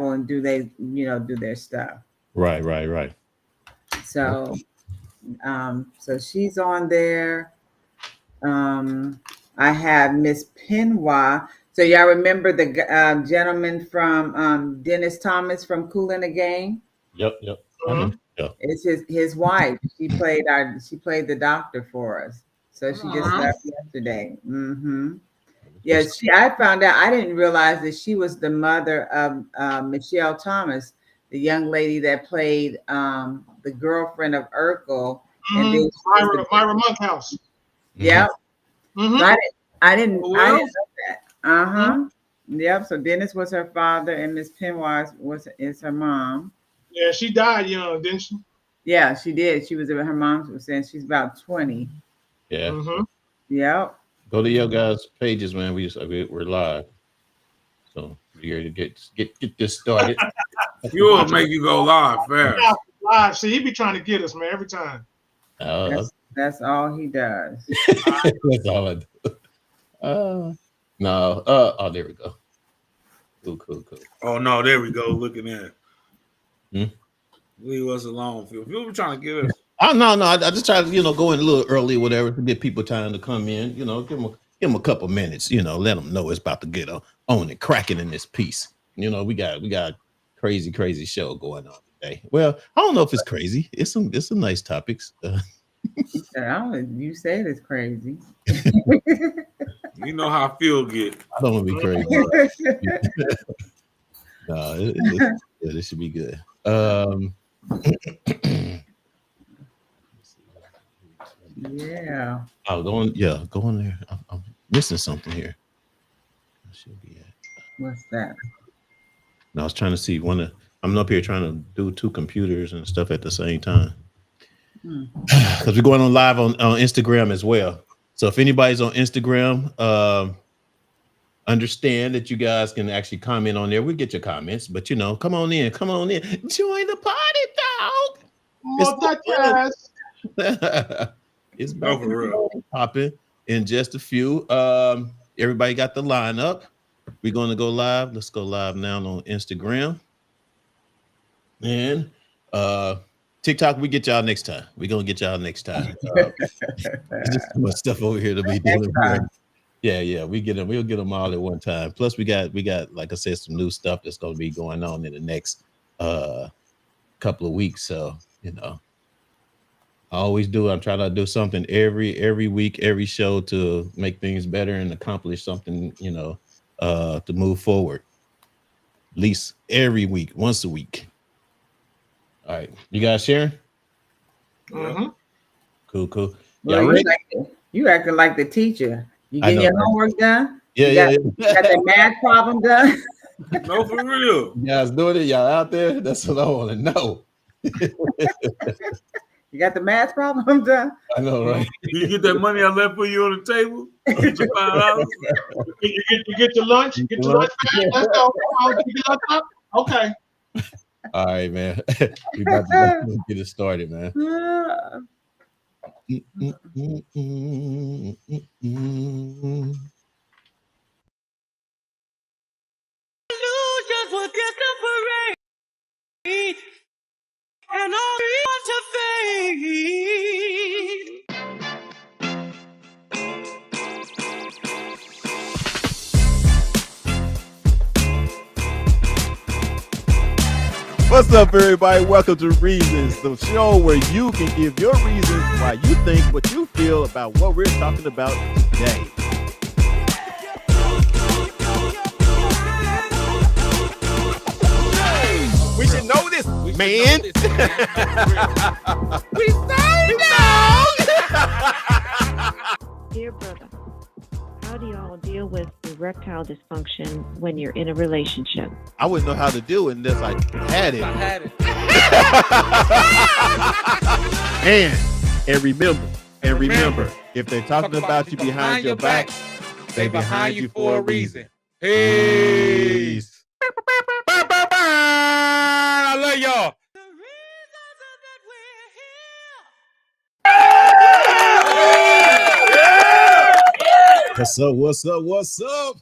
travel and do their stuff. Right. So so she's on there. I have Miss Penwa. So y'all remember the gentleman from Dennis Thomas from Kool and the Gang? Yep. Mhm. Yeah. It's his wife. She played the doctor for us. So she just left yesterday. Mm-hmm. Yes, I found out. I didn't realize that she was the mother of Michelle Thomas, the young lady that played the girlfriend of Urkel, and then Myra Monkhouse. yeah. Mhm. So I didn't Well, know that. Yep. So Dennis was her father, and Miss Penwise is her mom. yeah, she died young, didn't she? Yeah, she did. Her mom was saying she's about 20. Yeah. Mhm. Yep. Go to your guys' pages, man. We're live. So we're ready to get this started. You will make you go live fast. Live. See, he be trying to get us, man, every time. That's all he does. That's all I do. No. Oh, there we go. Cool. Oh no, there we go. Looking at it. Hmm? Leave us alone. Phil were trying to get us. Oh no. I just try to go in a little early, whatever, to give people time to come in. Give them a couple minutes. Let them know it's about to get on and cracking in this piece. We got crazy show going on today. Well, I don't know if it's crazy. It's some nice topics. You said it's crazy. You know how Phil get. I don't want to be crazy. No, it should be good. Yeah. Oh, go on there. I'm missing something here. I should be at. What's that? No, I was trying to see I'm up here trying to do two computers and stuff at the same time. Because we're going on live on Instagram as well. So if anybody's on Instagram, understand that you guys can actually comment on there. We'll get your comments, but come on in. Join the party, dog. It's about to popping in just a few. Everybody got the line up. We're going to go live. Let's go live now on Instagram. And TikTok, we get y'all next time. We're going to get y'all next time. Just too much stuff over here to be dealing with. Yeah, we'll get them all at one time. Plus, we got, like I said, some new stuff that's going to be going on in the next couple of weeks. So, I always do. I'm trying to do something every week, every show to make things better and accomplish something, to move forward. At least every week, once a week. All right, you guys sharing? Mm-hmm. Cool. Well, you acting like the teacher. You getting your homework done? Yeah. You got the math problem done? No, for real. You guys doing it? Y'all out there? That's what I want to know. You got the math problem done? I know, right? You get that money I left for you on the table? Get your $5. You get your lunch? Get your lunch? Let's go. Get your lunch up? Okay. All right, man. We about to get it started, man. Illusions will get the parade, and all we want to fade. What's up, everybody? Welcome to Reasons, the show where you can give your reasons why you think what you feel about what we're talking about today. We should know this, man. We say no. Dear brother, how do y'all deal with erectile dysfunction when you're in a relationship? I wouldn't know how to do it unless I had it. And remember, if they're talking about you behind your back, they behind you for a reason. Peace. I love y'all. The reasons that we're here. What's up?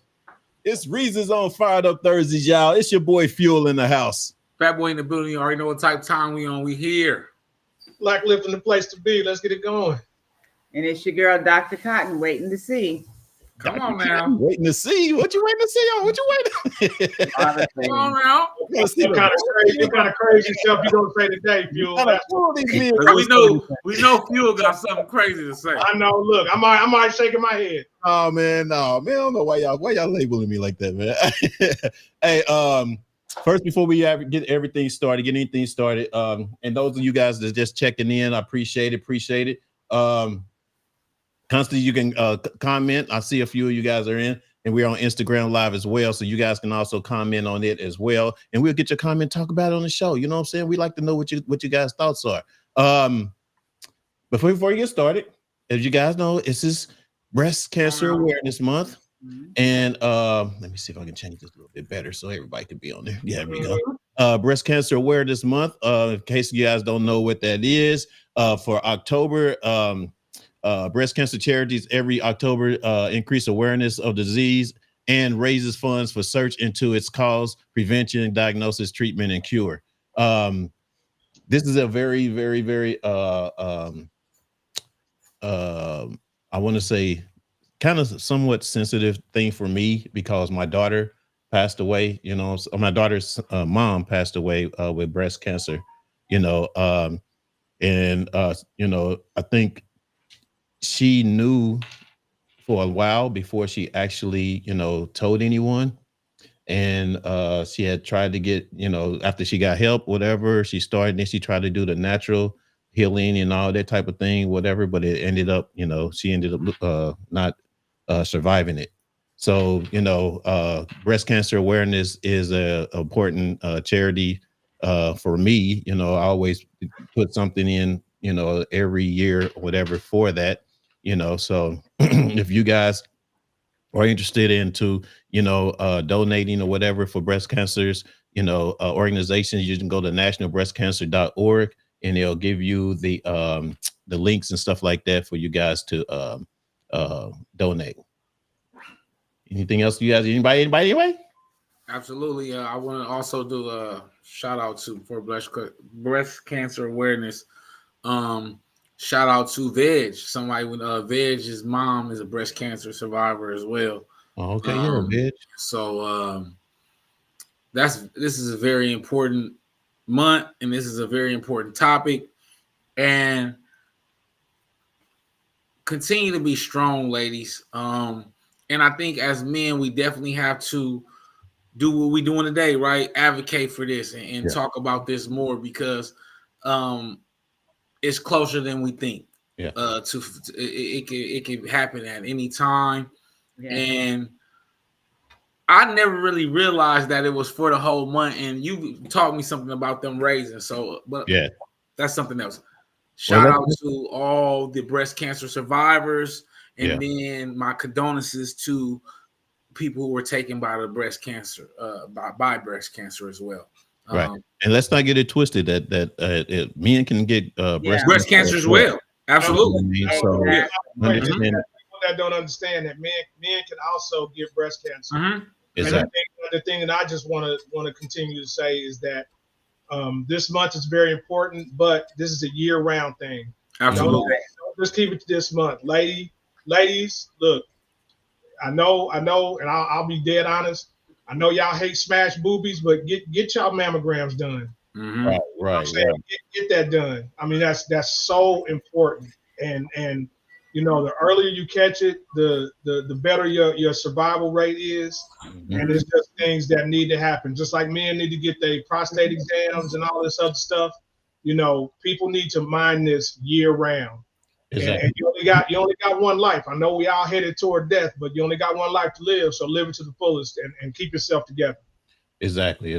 It's Reasons on Fired Up Thursdays, y'all. It's your boy Fuel in the house. Fat Boy in the building. You already know what type of time we on. We here. Black lifting the place to be. Let's get it going. And it's your girl, Dr. Cotton, waiting to see. Come Dr. on King, now. waiting to see. What you waiting to see on? What you waiting? Come on now. What kind of crazy stuff you gonna say today, Fuel? We know Fuel got something crazy to say. I know. Look, I'm already shaking my head. Oh man, no, man, I don't know why y'all labeling me like that, man. Hey, first before we get anything started, and those of you guys that just checking in, I appreciate it. Constantly, you can comment. I see a few of you guys are in, and we're on Instagram Live as well, so you guys can also comment on it as well, and we'll get your comment, talk about it on the show. You know what I'm saying? We like to know what you guys' thoughts are. Before you get started, as you guys know, it's this Breast Cancer Awareness Month, and let me see if I can change this a little bit better so everybody can be on there. Yeah, there we go. Breast Cancer Awareness Month. In case you guys don't know what that is, for October. Breast cancer charities every October increase awareness of the disease and raises funds for search into its cause, prevention, diagnosis, treatment, and cure. This is a very, very, very, I want to say, kind of somewhat sensitive thing for me because my daughter passed away. You know, my daughter's mom passed away with breast cancer. You know, and you know, I think she knew for a while before she actually, you know, told anyone. And she had tried to get, you know, after she got help, whatever, she started, then she tried to do the natural healing and all that type of thing, whatever, but it ended up, you know, she ended up not surviving it. So, you know, breast cancer awareness is a important charity for me. You know, I always put something in, you know, every year or whatever for that, you know. So if you guys are interested into, you know, donating or whatever for breast cancers, you know, organizations, you can go to nationalbreastcancer.org and they'll give you the links and stuff like that for you guys to donate. Anything else you guys, anybody anyway? Absolutely. I want to also do a shout out for breast cancer awareness. Shout out to Veg. Somebody with Veg's mom is a breast cancer survivor as well. Oh, okay, yeah, Veg. So this is a very important month, and this is a very important topic. And continue to be strong, ladies. And I think as men, we definitely have to do what we're doing today, right? Advocate for this and talk about this more because it's closer than we think. Yeah. It can happen at any time. Yeah. And I never really realized that it was for the whole month. And you taught me something about them raising. So, but yeah, that's something else. Shout out to all the breast cancer survivors, and then my condolences to people who were taken by the breast cancer, by breast cancer as well. Right, and let's not get it twisted that men can get breast cancer as well. Absolutely. So, people that don't understand that men can also get breast cancer. Mm-hmm. Exactly. And the thing that I just want to continue to say is that this month is very important, but this is a year-round thing. Absolutely. Don't just keep it to this month, ladies. Look, I know, and I'll be dead honest. I know y'all hate smash boobies, but get y'all mammograms done. Mm-hmm. Right. Get that done. I mean, that's so important. And you know, the earlier you catch it, the better your survival rate is. Mm-hmm. And it's just things that need to happen. Just like men need to get their prostate exams and all this other stuff. You know, people need to mind this year round. Exactly. And you only got one life. I know we all headed toward death, but you only got one life to live. So live it to the fullest and keep yourself together. Exactly. I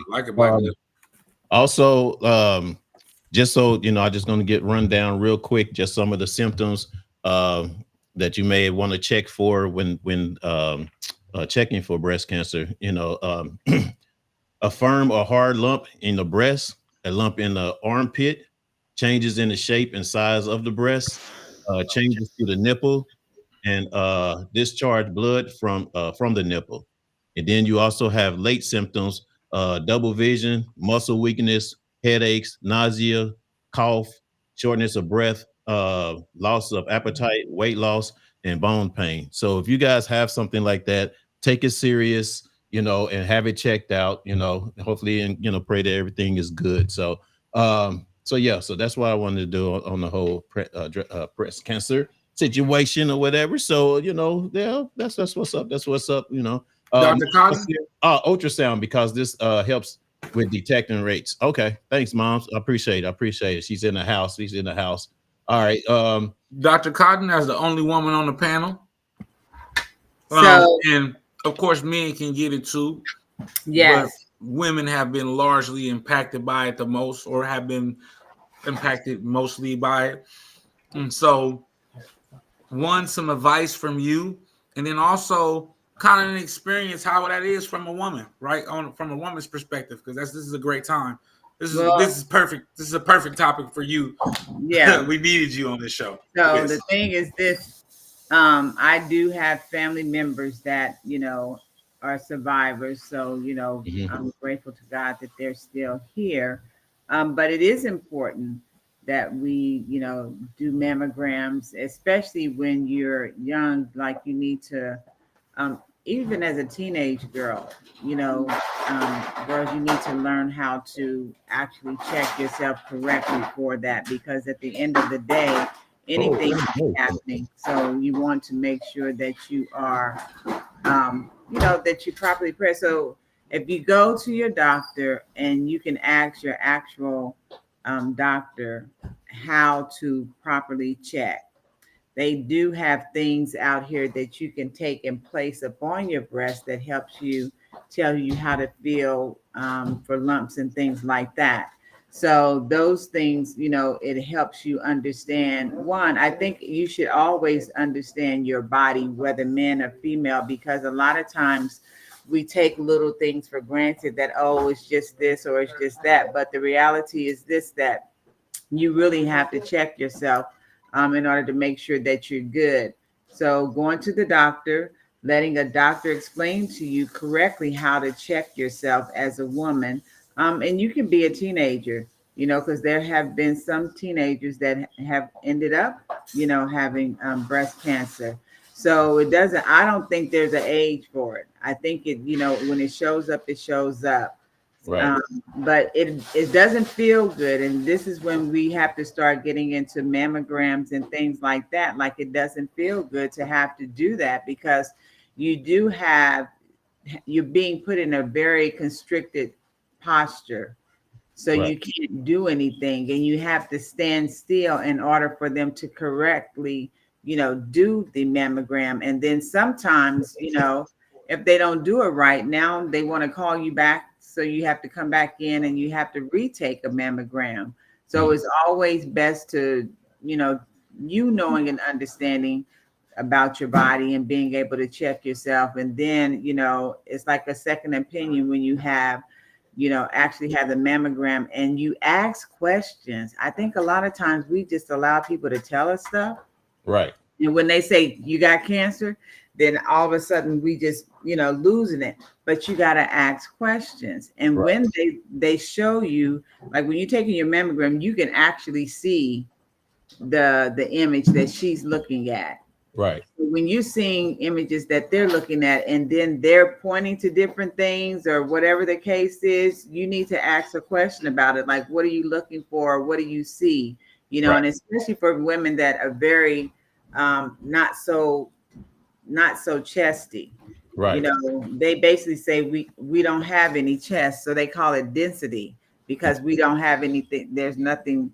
like it. Also, just so you know, I'm just going to run down real quick just some of the symptoms that you may want to check for when checking for breast cancer. You know, a firm or hard lump in the breast, a lump in the armpit, changes in the shape and size of the breast, changes to the nipple, and discharge blood from the nipple. And then you also have late symptoms, double vision, muscle weakness, headaches, nausea, cough, shortness of breath, loss of appetite, weight loss, and bone pain. So if you guys have something like that, take it serious, and have it checked out, hopefully, and, pray that everything is good. So yeah, so that's what I wanted to do on the whole breast cancer situation or whatever. So, yeah, that's what's up. That's what's up, Dr. Cotton? ultrasound, because this helps with detecting rates. Okay, thanks, moms. I appreciate it. She's in the house. All right. Dr. Cotton, as the only woman on the panel. So And of course, men can get it too. yes. But women have been largely impacted by it the most, or have been impacted mostly by it. And so, some advice from you, and then also kind of an experience how that is from a woman, right? From a woman's perspective, because this is a gret time. This is perfect. This is a perfect topic for you. Yeah. We needed you on this show. So Yes. the thing is this, I do have family members that, are survivors. So, I'm grateful to God that they're still here. But it is important that we, do mammograms, especially when you're young, like you need to, even as a teenage girl, girls, you need to learn how to actually check yourself correctly for that, because at the end of the day, anything is happening. So you want to make sure that you are, that you properly prepare. So if you go to your doctor and you can ask your actual doctor how to properly check, they do have things out here that you can take and place upon your breast that helps you, tell you how to feel for lumps and things like that. So those things, it helps you understand. One, I think you should always understand your body, whether man or female, because a lot of times we take little things for granted that, oh, it's just this or it's just that. But the reality is this, that you really have to check yourself in order to make sure that you're good. So going to the doctor, letting a doctor explain to you correctly how to check yourself as a woman. And you can be a teenager, because there have been some teenagers that have ended up, having breast cancer. So I don't think there's an age for it. I think when it shows up, it shows up. Right. But it doesn't feel good, and this is when we have to start getting into mammograms and things like that. Like, it doesn't feel good to have to do that, because you're being put in a very constricted posture, so Right. you can't do anything, and you have to stand still in order for them to correctly do the mammogram. And then sometimes, if they don't do it right, now they want to call you back, so you have to come back in and you have to retake a mammogram. So it's always best to, knowing and understanding about your body and being able to check yourself. And then, it's like a second opinion when you have, actually have the mammogram and you ask questions. I think a lot of times we just allow people to tell us stuff. Right. And when they say you got cancer, then all of a sudden we just, losing it. But you got to ask questions. And Right. when they show you, like when you're taking your mammogram, you can actually see the image that she's looking at. Right. When you're seeing images that they're looking at, and then they're pointing to different things or whatever the case is, you need to ask a question about it. Like, what are you looking for? What do you see? Right. And especially for women that are very not so chesty. Right. They basically say we don't have any chest, so they call it density, because we don't have anything. There's nothing.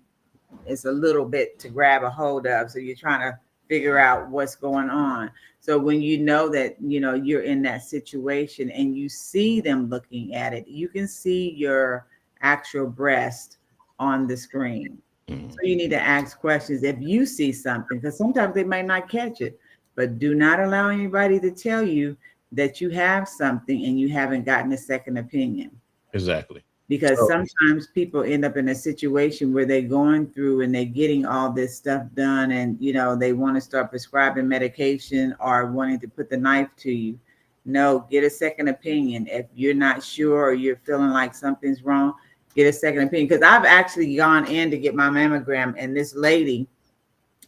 It's a little bit to grab a hold of. So you're trying to figure out what's going on. So when you know that you're in that situation and you see them looking at it, you can see your actual breast on the screen. So you need to ask questions if you see something, because sometimes they might not catch it. But do not allow anybody to tell you that you have something and you haven't gotten a second opinion. Exactly. Because sometimes people end up in a situation where they're going through and they're getting all this stuff done, and they want to start prescribing medication or wanting to put the knife to you. no, get a second opinion. If you're not sure or you're feeling like something's wrong, get a second opinion. Because I've actually gone in to get my mammogram, and this lady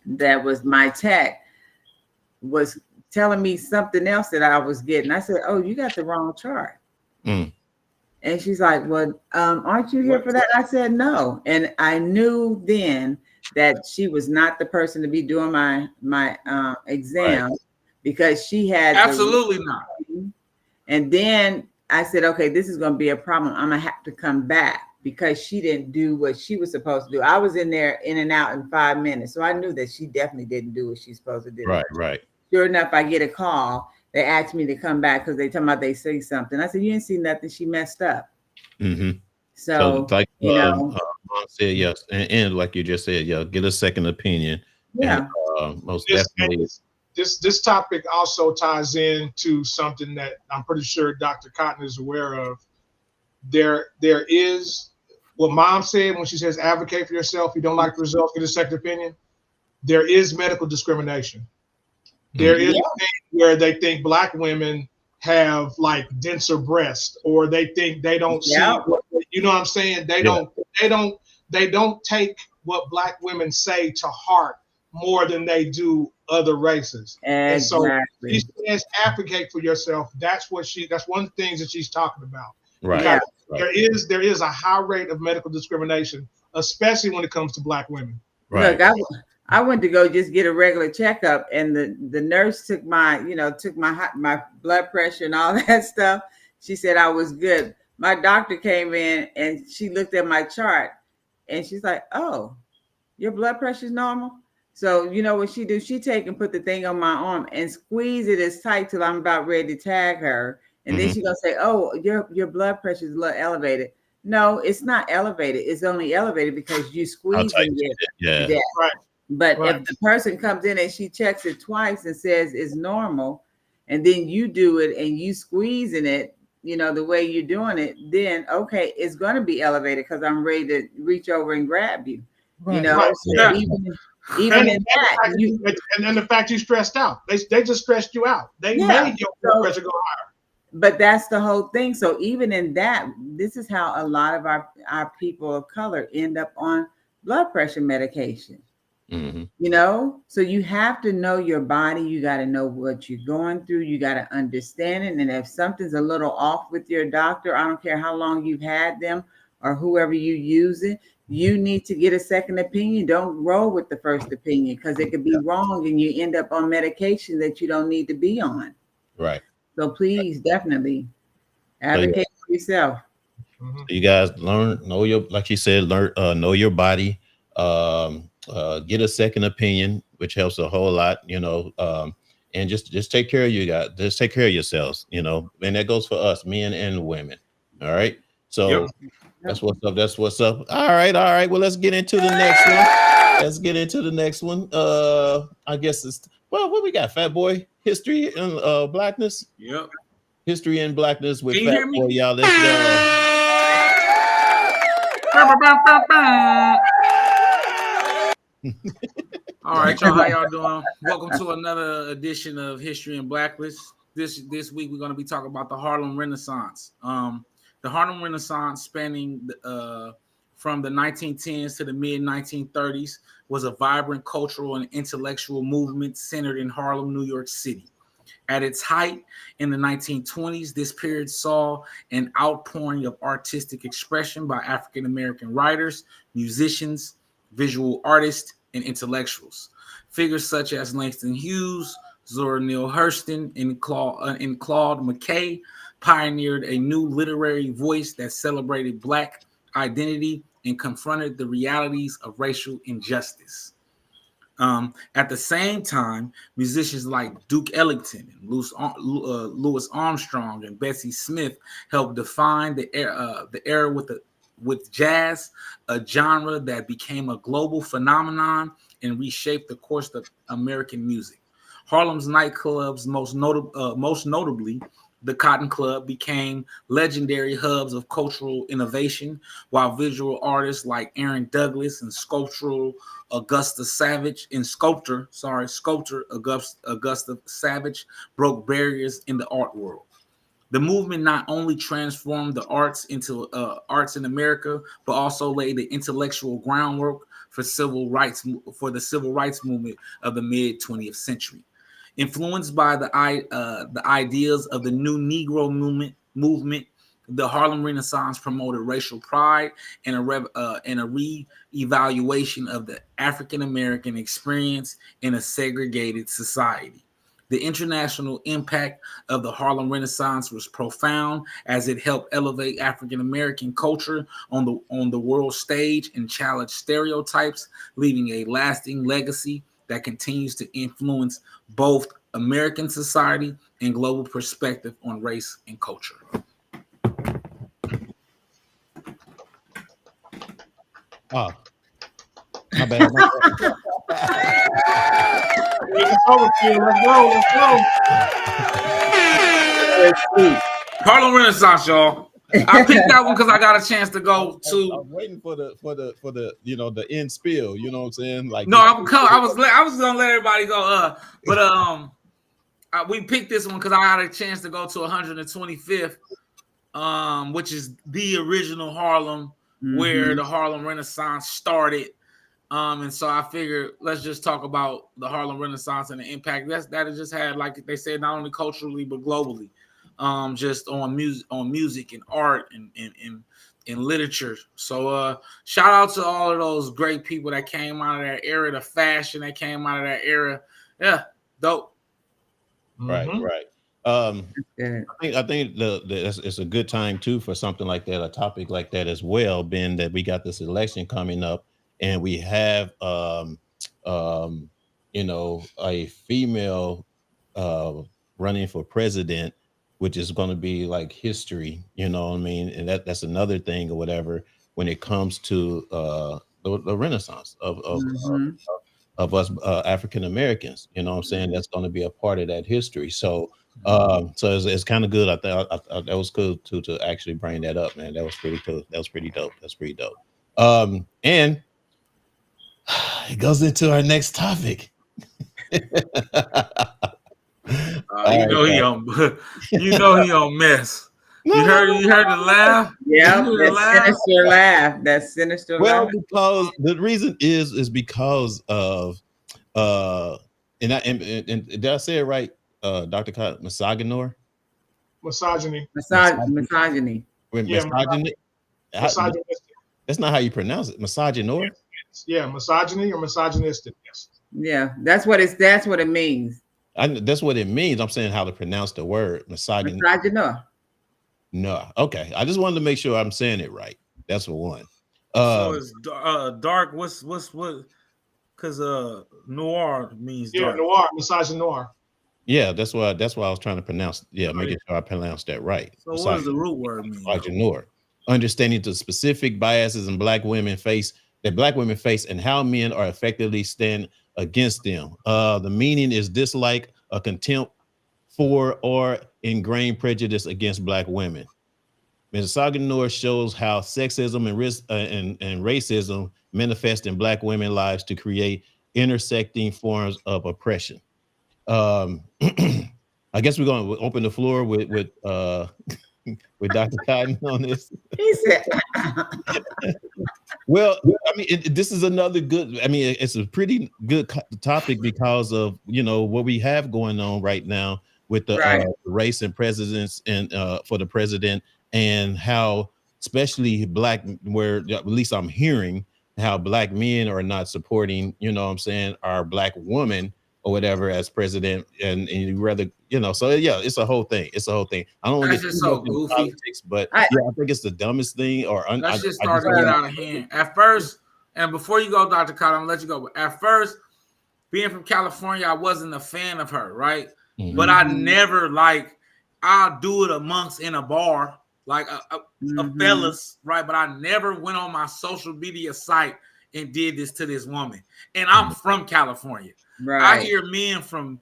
that was my tech was telling me something else that I was getting. I said, "Oh, you got the wrong chart." Mm. And she's like, "Well, aren't you here for that?" I said, "No." And I knew then that she was not the person to be doing my exam, because she had Absolutely not. And then I said, "Okay, this is going to be a problem. I'm gonna have to come back," because she didn't do what she was supposed to do. I was in there in and out in 5 minutes, so I knew that she definitely didn't do what she's supposed to do. Right. Sure enough, I get a call. They asked me to come back because they talking about they see something. I said, "You didn't see nothing. She messed up." Mm-hmm. So like Mom said, yes, and like you just said, yeah, get a second opinion, and yeah, most This, definitely. this topic also ties into something that I'm pretty sure Dr. Cotton is aware of. There is what Mom said when she says advocate for yourself. You don't like the results, get a second opinion. There is medical discrimination. There is a thing where they think Black women have like denser breasts, or they think they don't see what, you know what I'm saying? They don't take what Black women say to heart more than they do other races. And so she says advocate for yourself. That's one of the things that she's talking about. Right. Yeah. There is a high rate of medical discrimination, especially when it comes to Black women. Right. Look, I went to go just get a regular checkup, and the nurse took my my blood pressure and all that stuff. She said I was good. My doctor came in and she looked at my chart, and she's like, "Oh, your blood pressure is normal." So you know what she do? She take and put the thing on my arm and squeeze it as tight till I'm about ready to tag her, and then she gonna say, "Oh, your blood pressure is a little elevated." No, it's not elevated. It's only elevated because you squeezing it. Yeah. Right. But if the person comes in and she checks it twice and says it's normal, and then you do it and you squeezing it, the way you're doing it, then okay, it's going to be elevated because I'm ready to reach over and grab you. Right. So Yeah. even in that, and the fact you stressed out, they just stressed you out. They made your blood pressure go higher. But that's the whole thing. So even in that, this is how a lot of our people of color end up on blood pressure medication. Mm-hmm. So you have to know your body. You got to know what you're going through. You got to understand it. And if something's a little off with your doctor, I don't care how long you've had them or whoever you use it, you need to get a second opinion. Don't roll with the first opinion, because it could be wrong and you end up on medication that you don't need to be on. Right. So please, definitely advocate for yourself. You guys know like you said, know your body. Get a second opinion, which helps a whole lot, and just take care of you guys. Just take care of yourselves, and that goes for us, men and women. All right. So that's what's up. That's what's up. All right. Well, let's get into the next one. I guess what we got, Fat Boy? History and Blackness. Yep. History and Blackness with Can you Fat hear me? Boy. Y'all, let's go. All right, y'all. How y'all doing? Welcome to another edition of History and Blacklist. This week we're going to be talking about the Harlem Renaissance. The Harlem Renaissance, spanning from the 1910s to the mid 1930s, was a vibrant cultural and intellectual movement centered in Harlem, New York City. At its height in the 1920s, this period saw an outpouring of artistic expression by African American writers, musicians, visual artists, and intellectuals. Figures such as Langston Hughes, Zora Neale Hurston, and Claude McKay pioneered a new literary voice that celebrated Black identity and confronted the realities of racial injustice. At the same time, musicians like Duke Ellington and Louis Armstrong and Bessie Smith helped define the era with jazz, a genre that became a global phenomenon and reshaped the course of American music. Harlem's nightclubs, most notably the Cotton Club, became legendary hubs of cultural innovation, while visual artists like Aaron Douglas and sculptor Augusta Savage broke barriers in the art world. The movement not only transformed the arts into arts in America, but also laid the intellectual groundwork for the civil rights movement of the mid 20th century. Influenced by the ideas of the new Negro movement, the Harlem Renaissance promoted racial pride and a re-evaluation of the African American experience in a segregated society. The international impact of the Harlem Renaissance was profound, as it helped elevate African American culture on the world stage and challenge stereotypes, leaving a lasting legacy that continues to influence both American society and global perspective on race and culture. Oh, my bad. It's over, kid. Let's go. Let's go. Harlem Renaissance, y'all. I picked that one because I got a chance to go to. I was waiting for the the end spill. You know what I'm saying? Like, no, I was gonna let everybody go. We picked this one because I had a chance to go to 125th, which is the original Harlem, where the Harlem Renaissance started. And so I figured let's just talk about the Harlem Renaissance and the impact that it just had, like they said, not only culturally but globally, just on music and art and literature. So shout out to all of those great people that came out of that era, the fashion that came out of that era. Yeah, dope. Right. I think it's a good time too for something like that, a topic like that as well, being that we got this election coming up and we have a female running for president, which is going to be like history, you know what I mean? And that's another thing or whatever when it comes to the Renaissance of us African Americans, you know what I'm saying? That's going to be a part of that history. So it's kind of good. I thought that was cool to actually bring that up, man. That was pretty cool. That was pretty dope. And it goes into our next topic. You know he on mess. You heard the laugh? Yeah, sinister laugh. That sinister laugh. Because the reason is because of and did I say it right? Dr. Cotton, misogyny. Misogyny. Misogyny. Misogyny. Misogynistic. That's not how you pronounce it. Misogyny. Yeah, misogyny or misogynistic. Yes. Yeah, that's what it means. That's what it means. I'm saying how to pronounce the word misogyny. No. Okay. I just wanted to make sure I'm saying it right. That's for one. So it's dark. What? Because noir means dark. Yeah, noir, misogyny noir. Yeah, that's why I was trying to pronounce. Yeah, making sure I pronounced that right. So what does the root word mean? Misogyny. Understanding the specific biases black women face and how men are effectively stand against them. The meaning is dislike, a contempt for, or ingrained prejudice against black women. Misogyny shows how sexism and racism manifest in black women's lives to create intersecting forms of oppression. I guess we're going to open the floor with Dr. Cotton on this. He said, well, I mean, this is another good. I mean, it's a pretty good topic because of what we have going on right now with the race and presidents and for the president, and how especially black, where at least I'm hearing how black men are not supporting, our black woman or whatever as president, and you rather, so yeah, it's a whole thing. I don't want to get so goofy politics, but I think it's the dumbest thing. Let's just start to get out of hand. At first, and before you go, Dr. Cotton, I'm gonna let you go. But at first, being from California, I wasn't a fan of her, right? Mm-hmm. But I never I'll do it amongst in a bar, like a fellas, right? But I never went on my social media site and did this to this woman. And I'm from California. Right. I hear men from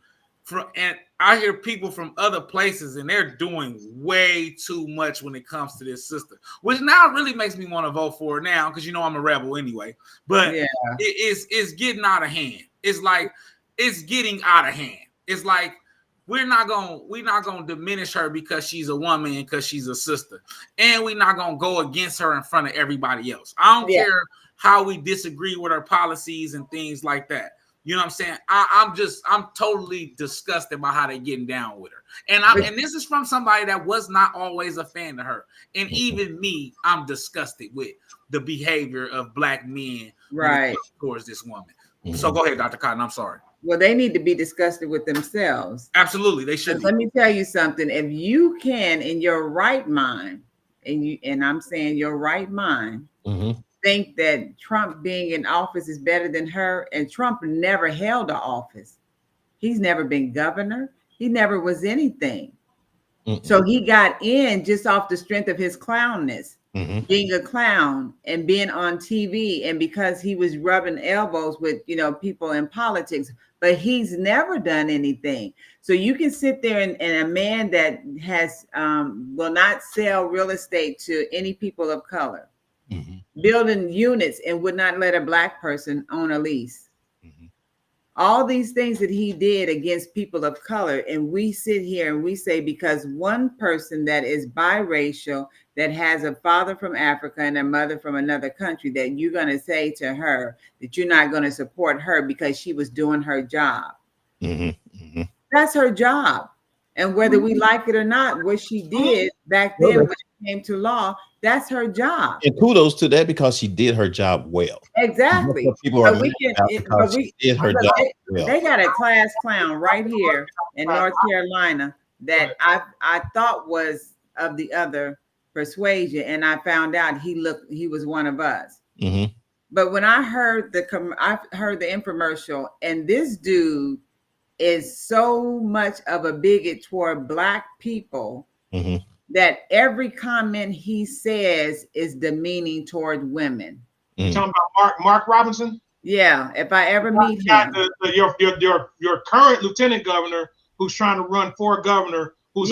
and I hear people from other places, and they're doing way too much when it comes to this sister, which now really makes me want to vote for her now because I'm a rebel anyway. But it's getting out of hand. It's like it's getting out of hand. It's like we're not gonna diminish her because she's a woman and because she's a sister, and we're not gonna go against her in front of everybody else. I don't care how we disagree with her policies and things like that. You know what I'm saying? I'm totally disgusted by how they're getting down with her. And this is from somebody that was not always a fan of her. And even me, I'm disgusted with the behavior of black men towards this woman. So go ahead, Dr. Cotton. I'm sorry. Well, they need to be disgusted with themselves. Absolutely, they should. Let me tell you something. If you can, in your right mind, and I'm saying your right mind, think that Trump being in office is better than her, and Trump never held an office. He's never been governor. He never was anything. So he got in just off the strength of his clownness, being a clown and being on TV, and because he was rubbing elbows with, people in politics, but he's never done anything. So you can sit there and a man that has will not sell real estate to any people of color, building units and would not let a black person own a lease. All these things that he did against people of color. And we sit here and we say, because one person that is biracial, that has a father from Africa and a mother from another country, that you're going to say to her that you're not going to support her because she was doing her job. That's her job. And whether we like it or not, what she did back then when it came to law, that's her job. And kudos to that, because she did her job well. Exactly. People are because she did her job well. They got a class clown right here in North Carolina that I thought was of the other persuasion, and I found out he was one of us. But when I heard the infomercial, and this dude is so much of a bigot toward black people that every comment he says is demeaning toward women. Talking about Mark Robinson? Yeah, if I ever meet him. Your current lieutenant governor who's trying to run for governor, he's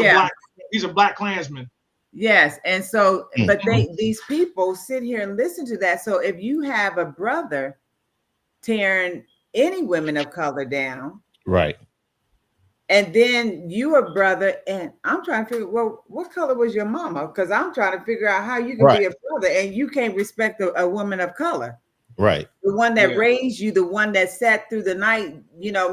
a black Klansman. Yes, and so, but these people sit here and listen to that. So if you have a brother tearing any women of color down, right, and then you a brother, and I'm trying to figure, well, what color was your mama? Because I'm trying to figure out how you can be a brother and you can't respect a woman of color. Right. The one that raised you, the one that sat through the night,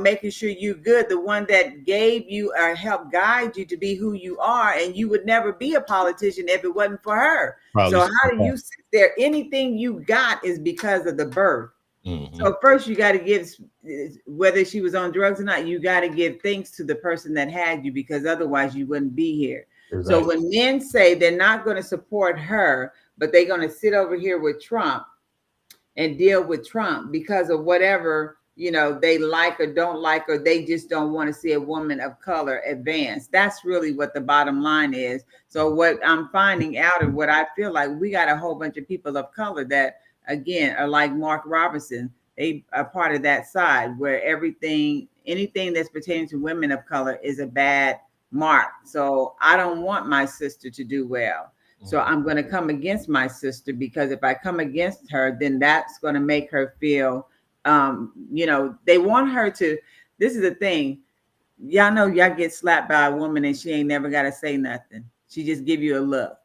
making sure you're good, the one that gave you or helped guide you to be who you are, and you would never be a politician if it wasn't for her. So how do you sit there? Anything you got is because of the birth. So first you got to give, whether she was on drugs or not, you got to give thanks to the person that had you, because otherwise you wouldn't be here. Exactly. So when men say they're not going to support her, but they're going to sit over here with Trump and deal with Trump because of whatever, they like or don't like, or they just don't want to see a woman of color advance. That's really what the bottom line is. So what I'm finding out, and what I feel like, we got a whole bunch of people of color that, again, are like Mark Robinson. They are part of that side where anything that's pertaining to women of color is a bad mark. So I don't want my sister to do well. So I'm going to come against my sister, because if I come against her, then that's going to make her feel, they want her to, this is the thing. Y'all know y'all get slapped by a woman and she ain't never got to say nothing. She just give you a look.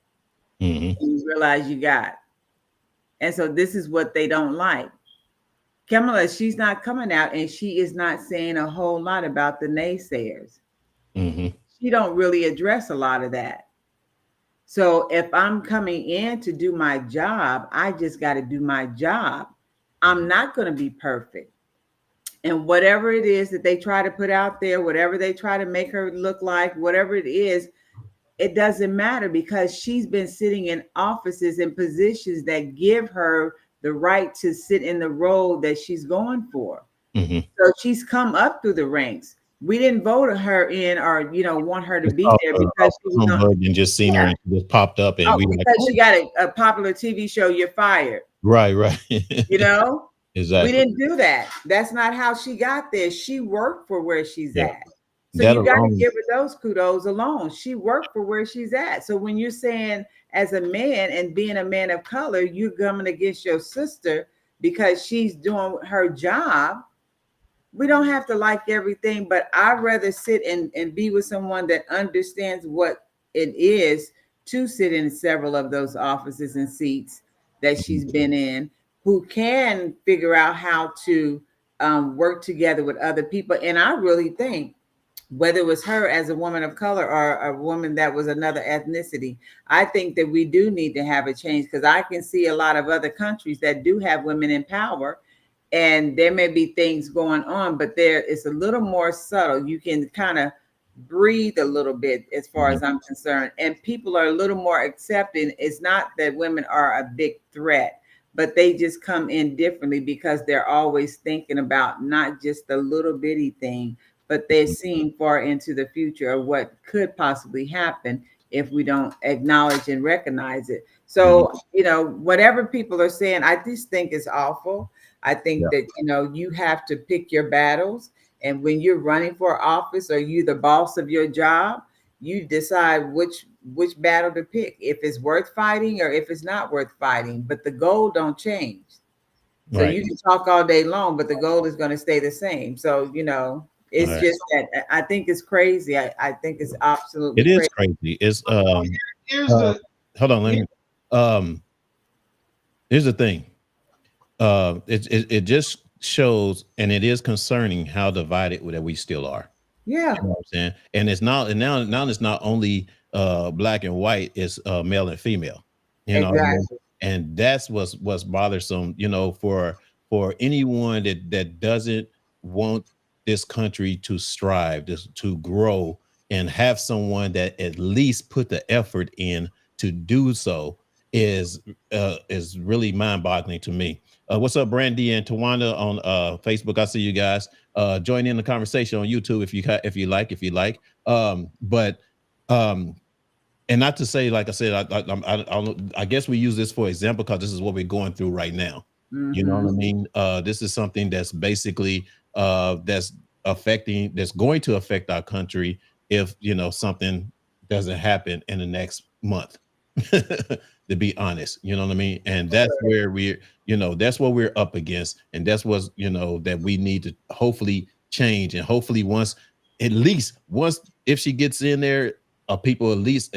And you realize you got. And so this is what they don't like. Kamala, she's not coming out and she is not saying a whole lot about the naysayers. She don't really address a lot of that. So if I'm coming in to do my job, I just got to do my job. I'm not going to be perfect. And whatever it is that they try to put out there, whatever they try to make her look like, whatever it is, it doesn't matter, because she's been sitting in offices and positions that give her the right to sit in the role that she's going for. So she's come up through the ranks. We didn't vote her in or, want her to be there because she was on, and just seen her and she just popped up and because she got a popular TV show, you're fired. Right. Exactly. We didn't do that. That's not how she got there. She worked for where she's at. So that you got to give her those kudos alone. She worked for where she's at. So when you're saying, as a man and being a man of color, you're coming against your sister because she's doing her job, we don't have to like everything, but I'd rather sit and be with someone that understands what it is to sit in several of those offices and seats that she's been in, who can figure out how to work together with other people. And I really think whether it was her as a woman of color or a woman that was another ethnicity, I think that we do need to have a change, because I can see a lot of other countries that do have women in power, and there may be things going on, but there is a little more subtle. You can kind of breathe a little bit, as far as I'm concerned, and people are a little more accepting. It's not that women are a big threat, but they just come in differently because they're always thinking about not just the little bitty thing, but they're seeing far into the future of what could possibly happen if we don't acknowledge and recognize it. So, whatever people are saying, I just think it's awful. I think that, you have to pick your battles. And when you're running for office or you the boss of your job, you decide which battle to pick, if it's worth fighting or if it's not worth fighting. But the goal don't change. So you can talk all day long, but the goal is going to stay the same. So, it's just that I think it's crazy. I think it's absolutely it is crazy. It's Here's the hold on, let me here's the thing. It just shows, and it is concerning how divided that we still are. Yeah. You know what I'm saying? And it's not, and now it's not only black and white, it's male and female. You know, exactly. And that's what's bothersome, for anyone that doesn't want this country to strive, to grow, and have someone that at least put the effort in to do so is really mind-boggling to me. What's up, Brandy and Tawanda on Facebook? I see you guys. Join in the conversation on YouTube if you like. But and not to say, like I said, I guess we use this for example because this is what we're going through right now. Mm-hmm. You know what I mean? This is something that's basically that's going to affect our country if something doesn't happen in the next month. To be honest, you know what I mean? And that's where that's what we're up against, and that's what's that we need to hopefully change. And hopefully once if she gets in there, people at least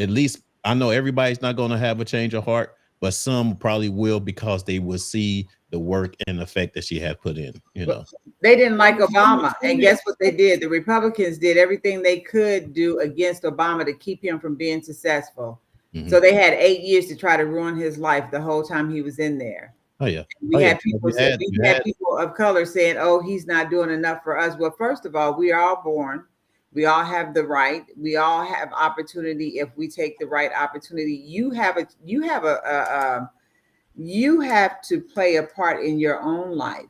I know everybody's not going to have a change of heart, but some probably will, because they will see the work and effect that she had put in. They didn't like Obama, and guess what they did? The Republicans did everything they could do against Obama to keep him from being successful. Mm-hmm. So they had 8 years to try to ruin his life the whole time he was in there. Oh yeah. We had people of color saying, "Oh, he's not doing enough for us." Well, first of all, we are all born. We all have the right. We all have opportunity if we take the right opportunity. You have to play a part in your own life.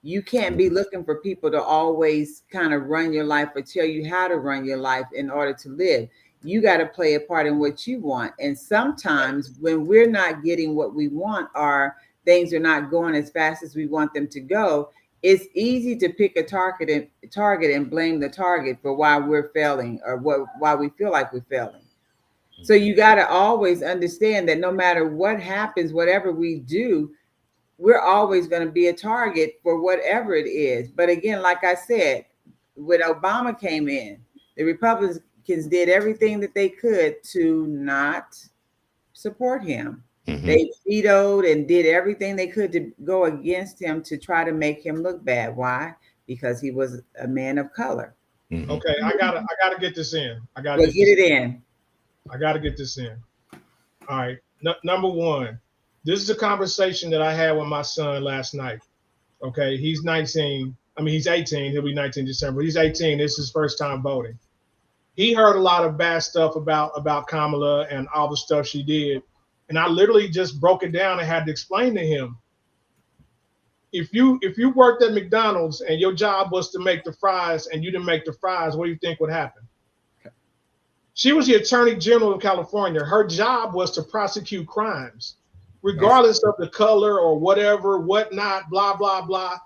You can't be looking for people to always kind of run your life or tell you how to run your life in order to live. You got to play a part in what you want. And sometimes when we're not getting what we want, or things are not going as fast as we want them to go, it's easy to pick a target and blame the target for why we're failing, or why we feel like we're failing. So you got to always understand that no matter what happens, whatever we do, we're always going to be a target for whatever it is. But again, like I said, when Obama came in, the Republicans did everything that they could to not support him. Mm-hmm. They vetoed and did everything they could to go against him to try to make him look bad. Why? Because he was a man of color. Mm-hmm. Okay, I gotta get this in. I gotta get it in. I gotta get this in. All right. Number one, this is a conversation that I had with my son last night. Okay, he's 19. I mean, he's 18. He'll be 19 December. He's 18. This is his first time voting. He heard a lot of bad stuff about Kamala and all the stuff she did. And I literally just broke it down and had to explain to him, if you worked at McDonald's and your job was to make the fries and you didn't make the fries, what do you think would happen? She was the Attorney General of California. Her job was to prosecute crimes, regardless of the color or whatever, whatnot, blah, blah, blah.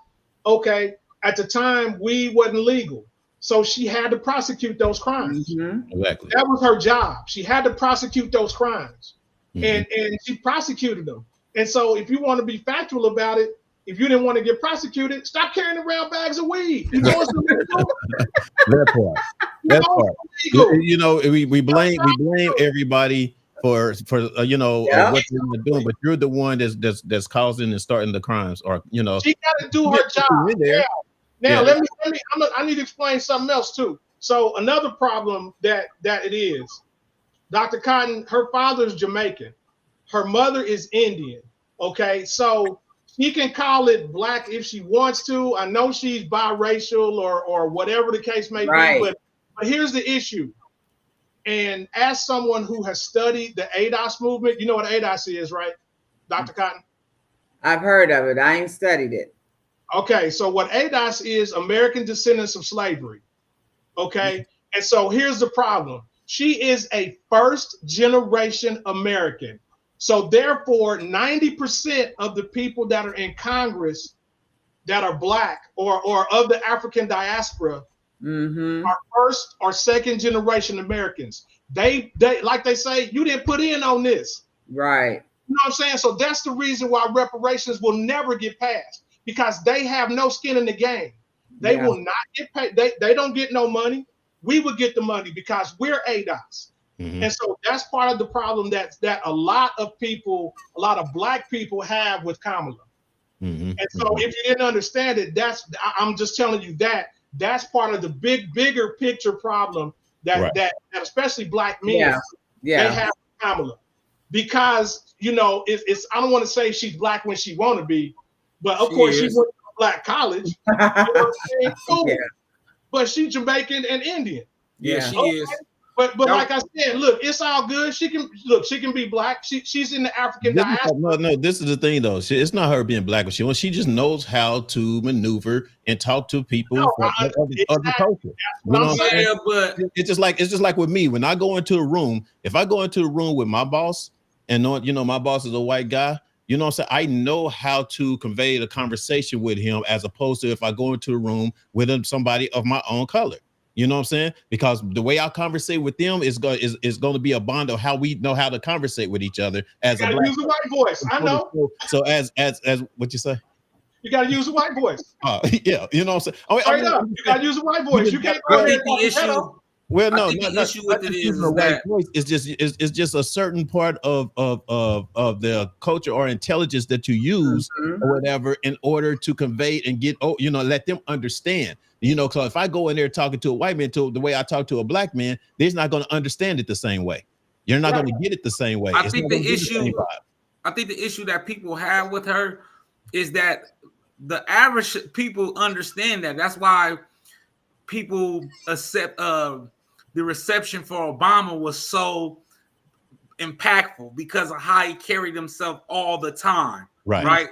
Okay, at the time, weed wasn't legal. So she had to prosecute those crimes. Mm-hmm. Exactly. That was her job. She had to prosecute those crimes. Mm-hmm. And she prosecuted them. And so if you want to be factual about it, if you didn't want to get prosecuted, stop carrying around bags of weed. You know it's illegal. That part. You That know part. it's illegal. You know, we blame everybody for you know Yeah. what they're not doing, but you're the one that's causing and starting the crimes, or you know. She got to do You her get job. people in there. Now, Yeah. I need to explain something else too. So another problem that it is, Dr. Cotton, her father's Jamaican, her mother is Indian. Okay, so she can call it black if she wants to. I know she's biracial or whatever the case may be, but here's the issue. And as someone who has studied the ADOS movement, you know what ADOS is, right, Dr. Cotton? I've heard of it. I ain't studied it. Okay, so what ADOS is, American Descendants of Slavery. Okay, and so here's the problem. She is a first generation American. So therefore, 90% of the people that are in Congress that are black or of the African diaspora are first or second generation Americans. They like they say, you didn't put in on this. Right. You know what I'm saying? So that's the reason why reparations will never get passed, because they have no skin in the game. They will not get paid. They don't get no money. We would get the money because we're ADOS. And so that's part of the problem that a lot of people, a lot of black people have with Kamala. And so if you didn't understand it, I'm just telling you that's part of the bigger picture problem that especially black men they have with Kamala. Because, you know, it's I don't want to say she's black when she want to be, but of course she went to a black college. You know what I'm saying? Cool. But she's Jamaican and Indian. Yeah, she is. But like I said, look, it's all good. She can be black. She's in the African diaspora. No, this is the thing though. It's not her being black, but she just knows how to maneuver and talk to people of the culture. You know what I'm saying? But it's just like with me. When I go into a room, if I go into a room with my boss, and you know my boss is a white guy, you know what I'm saying? I know how to convey the conversation with him, as opposed to if I go into a room with somebody of my own color. You know what I'm saying? Because the way I conversate with them is going to be a bond of how we know how to conversate with each other. As you gotta use a white voice. I know. So as what you say? You gotta use a white voice. Yeah, you know what I'm saying? Straight up, you gotta use a white voice. You can't go there the issue. Well, no, the issue with it is the that voice. It's just a certain part of the culture or intelligence that you use or whatever in order to convey and get let them understand. You know, because if I go in there talking to a white man to the way I talk to a black man, they're not going to understand it the same way. You're not going to get it the same way. I think the issue that people have with her is that the average people understand that. That's why people accept the reception for Obama was so impactful, because of how he carried himself all the time. Right?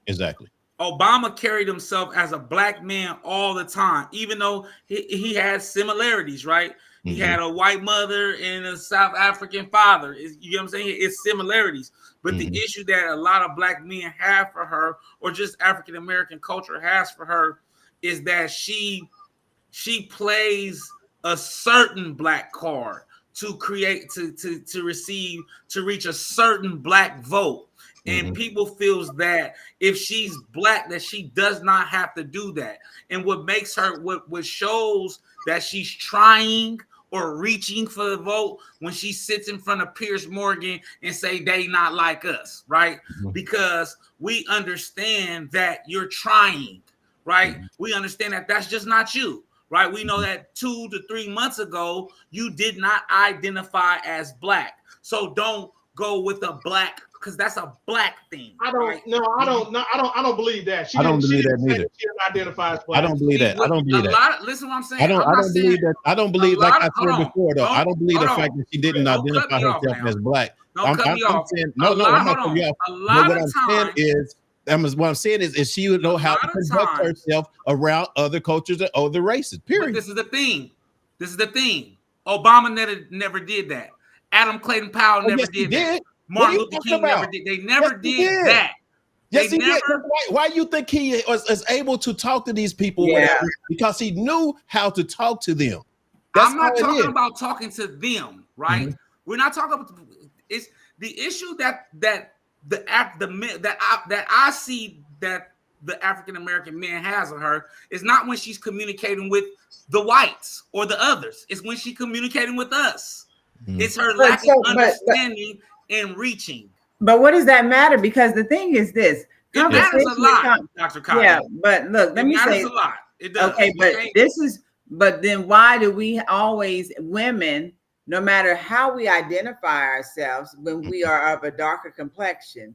Exactly. Obama carried himself as a black man all the time, even though he had similarities, right? He had a white mother and a South African father. You know what I'm saying? It's similarities. But the issue that a lot of black men have for her, or just African American culture has for her, is that she plays a certain black card to create to reach a certain black vote. And people feels that if she's black, that she does not have to do that. And what makes her, what shows that she's trying or reaching for the vote, when she sits in front of Piers Morgan and say they not like us, right? Because we understand that you're trying, right? We understand that that's just not you, right? We know that 2 to 3 months ago, you did not identify as black. So don't go with a black, because that's a black thing. I don't believe that. I don't believe that neither. She didn't identify as black. I don't believe that. I don't believe that. Listen what I'm saying. I don't believe that. I don't believe, like I said before, though. I don't believe the fact that she didn't identify herself as black. I'm saying, no, I'm not cutting you off. What I'm saying is she would know how to conduct herself around other cultures and other races. Period. But this is the thing. Obama never did that. Adam Clayton Powell never did that. Martin Luther King never did. They never did that. Yes, he did. Why you think he was able to talk to these people? Whatever, because he knew how to talk to them. I'm not talking about talking to them, right? We're not talking about. It's the issue that I see that the African American man has of her is not when she's communicating with the whites or the others. It's when she's communicating with us. It's her lack of understanding and reaching. But what does that matter? Because the thing is this. It matters a lot, Dr. Cotton. Yeah, but look, let me say. It matters a lot. It does. Okay, but then why do we always, women, no matter how we identify ourselves, when we are of a darker complexion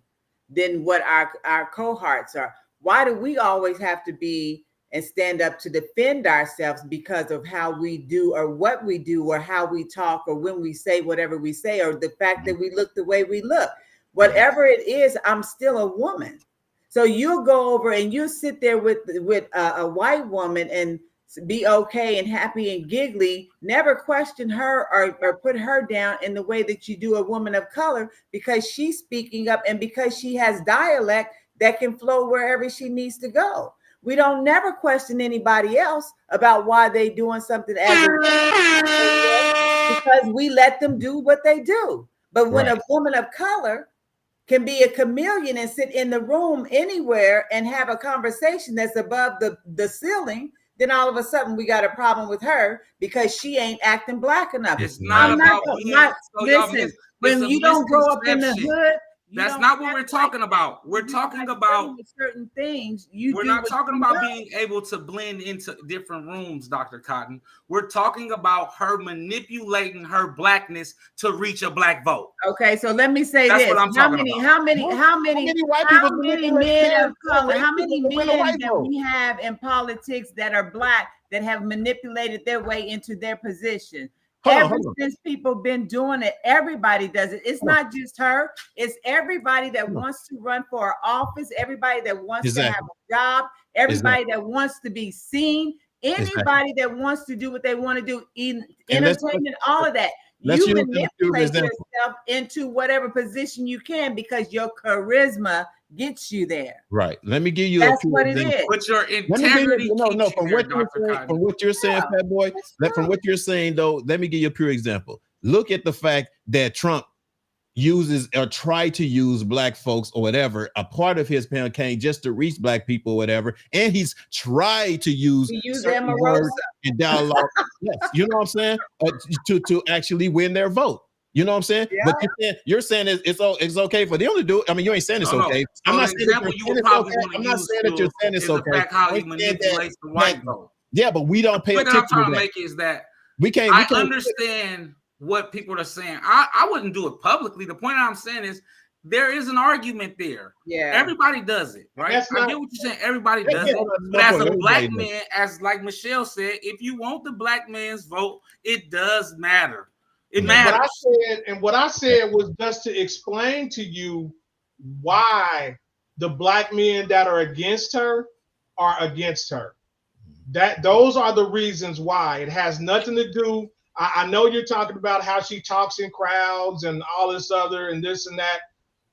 than what our cohorts are, why do we always have to be and stand up to defend ourselves because of how we do or what we do or how we talk or when we say whatever we say or the fact that we look the way we look? Whatever it is, I'm still a woman. So you'll go over and you'll sit there with a white woman and be okay and happy and giggly, never question her or put her down in the way that you do a woman of color, because she's speaking up and because she has dialect that can flow wherever she needs to go. We don't never question anybody else about why they doing something as a woman because we let them do what they do. But when a woman of color can be a chameleon and sit in the room anywhere and have a conversation that's above the ceiling, then all of a sudden we got a problem with her because she ain't acting black enough. It's not listen, when you don't grow up in the hood, that's not what we're talking about. We're talking about certain things. We're not talking about being able to blend into different rooms, Dr. Cotton. We're talking about her manipulating her blackness to reach a black vote. Okay, so let me say that's this: what I'm talking about. How many white people? How many men of color? How many men that we have in politics that are black that have manipulated their way into their position? Ever since people been doing it, everybody does it. It's not just her. It's everybody that wants to run for office, everybody that wants to have a job, everybody that wants to be seen, anybody that wants to do what they want to do, entertainment, all of that. You manipulate yourself into whatever position you can because your charisma gets you there. Right. Let me give you that's what it is. But your integrity. From what you're saying, Fat Boy. From what you're saying, though, let me give you a pure example. Look at the fact that Trump uses or try to use black folks or whatever, a part of his campaign just to reach black people or whatever. And he's tried to use certain words and dialogue. Yes, you know what I'm saying? To actually win their vote. You know what I'm saying? Yeah. But you're saying it's okay for them to do it. I mean, you ain't saying it's okay. I'm not saying that you're saying it's okay. How he manipulates the white vote. Yeah, but we don't pay attention to that. What I'm trying to make is that we can't understand what people are saying. I wouldn't do it publicly. The point I'm saying is there is an argument there. Yeah, everybody does it, right? I get what you're saying. Everybody does it. But as a black man, as like Michelle said, if you want the black man's vote, it does matter. It matters. What I said was just to explain to you why the black men that are against her are against her. Those are the reasons why. It has nothing to do. I know you're talking about how she talks in crowds and all this other and this and that.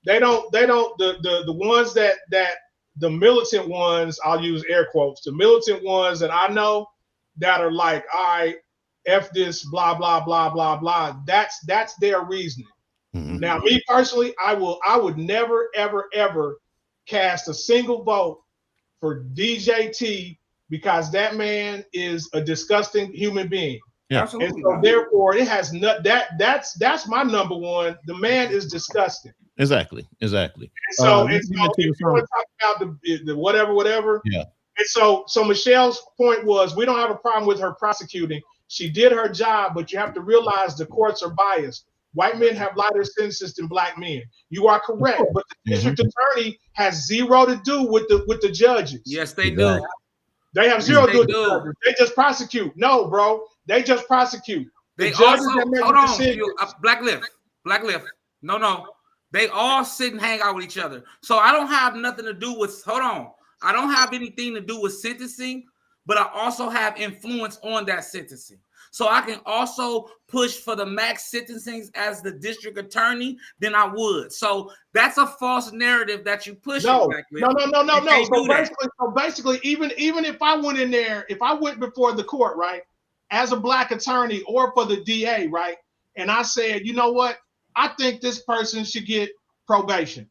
They don't the ones that the militant ones, I'll use air quotes, the militant ones that I know that are like, all right, F this, blah, blah, blah, blah, blah. That's their reasoning. Mm-hmm. Now, me personally, I would never, ever, ever cast a single vote for DJT because that man is a disgusting human being. Yeah. And so therefore it has not that's my number one. The man is disgusting. Exactly. And so, if you want to talk about the whatever. Yeah. And so Michelle's point was we don't have a problem with her prosecuting. She did her job, but you have to realize the courts are biased. White men have lighter sentences than black men. You are correct, but the district attorney has zero to do with the judges. Yes, they do. They have zero to do with the judges. They just prosecute. No, bro, they just prosecute. They also hold on. Black lift. No. They all sit and hang out with each other. So I don't have nothing to do with. Hold on. I don't have anything to do with sentencing, but I also have influence on that sentencing. So I can also push for the max sentencing as the district attorney than I would. So that's a false narrative that you push. No. So basically, even if I went in there, if I went before the court, right, as a black attorney or for the DA, right, and I said, you know what, I think this person should get probation.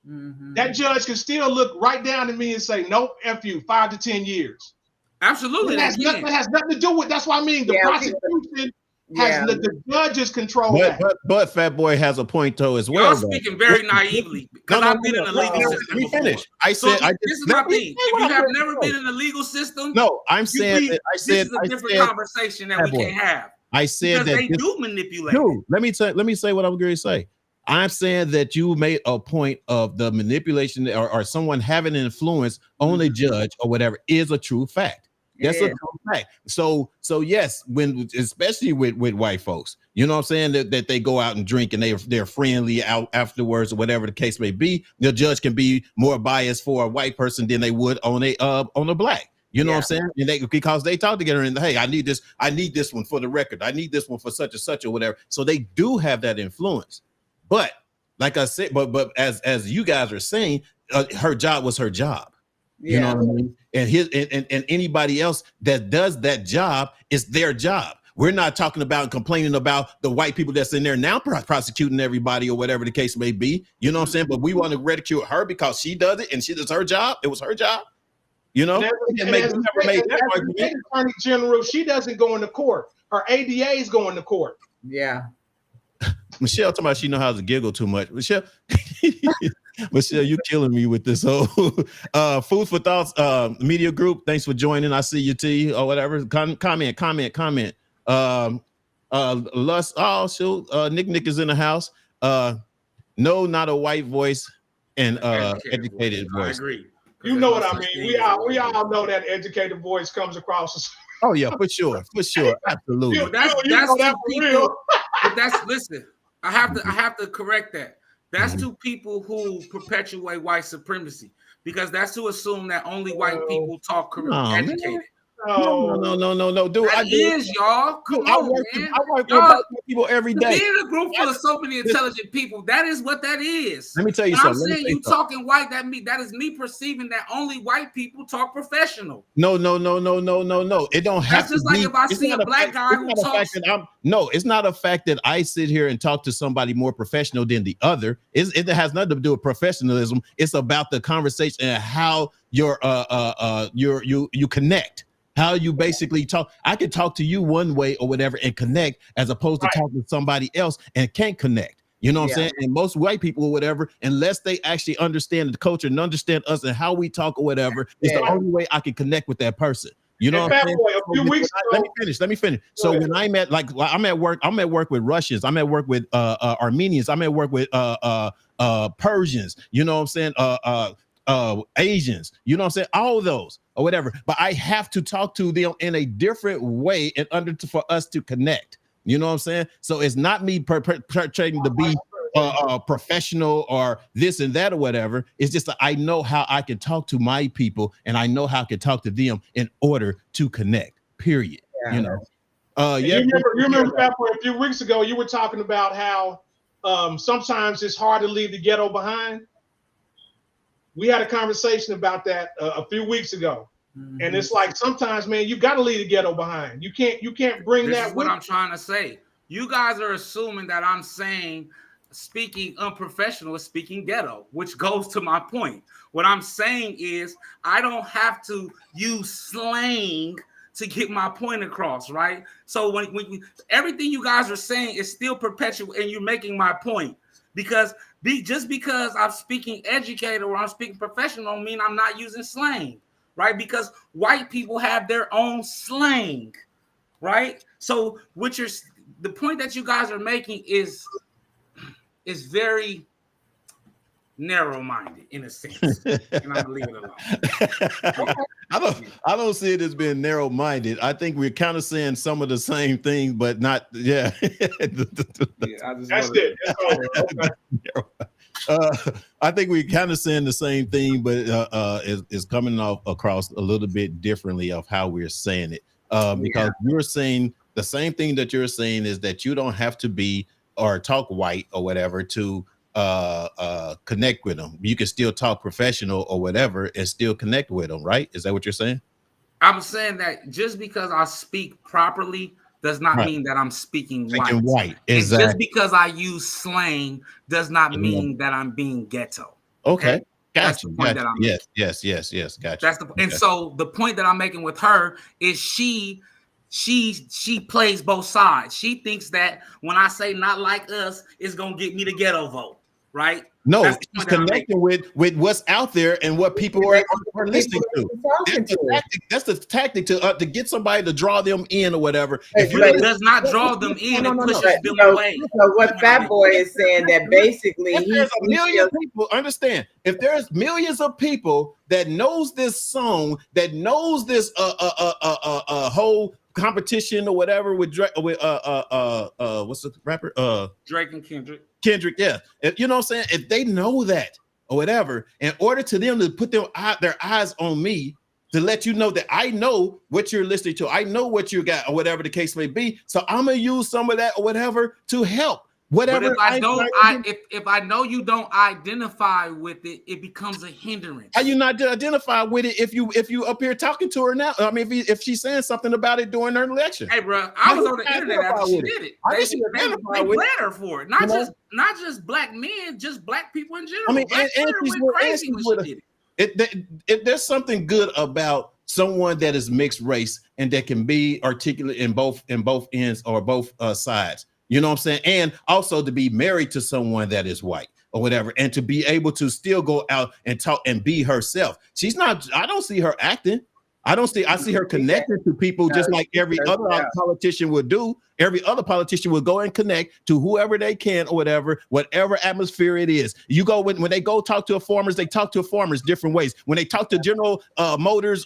that judge can still look right down at me and say, nope, F you, 5 to 10 years. Absolutely, That has nothing to do with. That's what I mean. The prosecution has the judges control that. But Fat Boy has a point though as well. Y'all speaking very naively because I've been in the legal system. Let me finish. Before. I said this is my thing. If you have never been in the legal system, no, I'm saying that this is a different conversation that we can't have. I said because that they do manipulate. Dude, let me say what I'm going to say. I'm saying that you made a point of the manipulation or someone having an influence on a judge or whatever is a true fact. That's a true fact. So yes, when especially with white folks, you know what I'm saying, that they go out and drink and they're friendly out afterwards or whatever the case may be. The judge can be more biased for a white person than they would on a black. You know what I'm saying? And because they talk together and hey, I need this one for the record. I need this one for such and such or whatever. So they do have that influence. But like I said, but as you guys are saying, her job was her job. You know what I mean? And anybody else that does that job is their job. We're not talking about complaining about the white people that's in there now prosecuting everybody or whatever the case may be. You know what I'm saying? But we want to ridicule her because she does it and she does her job. It was her job. You know, Attorney General, she doesn't go into court. Her ADA is going to court. Yeah. Michelle talking about she know how to giggle too much. Michelle, you killing me with this whole Food for Thoughts media group. Thanks for joining. I see you, T, or whatever. Comment. Lust. Oh, shoot. Nick is in the house. No, not a white voice and educated voice. I agree. You know what I mean. We all know that educated voice comes across as. Oh yeah, for sure, absolutely. That's two people. But listen. I have to correct that. That's two people who perpetuate white supremacy because that's to assume that only white people talk educated. No, dude. Y'all. Come on, man. I work with people every day. Being in a group full of so many intelligent people, that is what that is. Let me tell you something. I'm saying you talking white. That is me perceiving that only white people talk professional. No. It don't have to be. That's just like if I see a black guy who talks. No, it's not a fact that I sit here and talk to somebody more professional than the other. It has nothing to do with professionalism. It's about the conversation and how you connect. How you basically talk. I can talk to you one way or whatever and connect as opposed to talking to somebody else and can't connect. You know what I'm saying? And most white people or whatever, unless they actually understand the culture and understand us and how we talk or whatever, it's the only way I can connect with that person. You know what I'm saying? Let me finish. So when I'm at work with Russians, I'm at work with Armenians, I'm at work with Persians, you know what I'm saying? Asians, you know what I'm saying? All those or whatever, but I have to talk to them in a different way in order for us to connect. You know what I'm saying? So it's not me perpetrating to be professional or this and that or whatever. It's just that I know how I can talk to my people and I know how I can talk to them in order to connect. Period. You know. You remember a few weeks ago you were talking about how sometimes it's hard to leave the ghetto behind. We had a conversation about that a few weeks ago, and it's like sometimes, man, you got to leave the ghetto behind. You can't bring that. This is what I'm trying to say. You guys are assuming that I'm saying speaking unprofessional is speaking ghetto, which goes to my point. What I'm saying is I don't have to use slang to get my point across, right? So when everything you guys are saying is still perpetual, and you're making my point. Because just because I'm speaking educated or I'm speaking professional don't mean I'm not using slang, right? Because white people have their own slang, right? So the point that you guys are making is very narrow-minded in a sense, and I'm gonna leave it alone. I don't see it as being narrow-minded. I think we're kind of saying some of the same things, but not. Yeah, that's it. I think we're kind of saying the same thing, but is coming across a little bit differently of how we're saying it. Because you're saying the same thing that you're saying is that you don't have to be or talk white or whatever to connect with them. You can still talk professional or whatever and still connect with them, right? Is that what you're saying? I'm saying that just because I speak properly does not mean that I'm speaking white. Exactly. Just because I use slang does not mean that I'm being ghetto. Okay. That's Gotcha. the point that I'm making. Yes. Gotcha. That's the and so the point that I'm making with her is she plays both sides. She thinks that when I say not like us, it's gonna get me the ghetto vote, right? No, That's the she's point that I'm connecting with what's out there and what people are listening to. That's the tactic to get somebody to draw them in or whatever. But it does not draw them in; it pushes them away. So what Fat Boy is saying that basically if there's a million people, understand, if there's millions of people that knows this song, that knows this whole competition or whatever with what's the rapper? Drake and Kendrick, yeah. You know what I'm saying? If they know that or whatever, in order to them to put their eyes on me, to let you know that I know what you're listening to, I know what you got, or whatever the case may be. So I'm gonna use some of that or whatever to help. Whatever. But if I know you don't identify with it, it becomes a hindrance. How you not identify with it if you up here talking to her now? I mean, if she's saying something about it during her election. Hey, bro, I was on the internet after she did it. They blamed her for it. Not just black men, just black people in general. I mean, black and she's went crazy when she did it. If there's something good about someone that is mixed race and that can be articulate in both ends or both sides. You know what I'm saying? And also to be married to someone that is white or whatever, and to be able to still go out and talk and be herself. She's not, I don't see her acting. I see her connecting to people just like every other politician would do. Every other politician would go and connect to whoever they can or whatever atmosphere it is. You go when they go talk to farmers, they talk to farmers different ways. When they talk to General Motors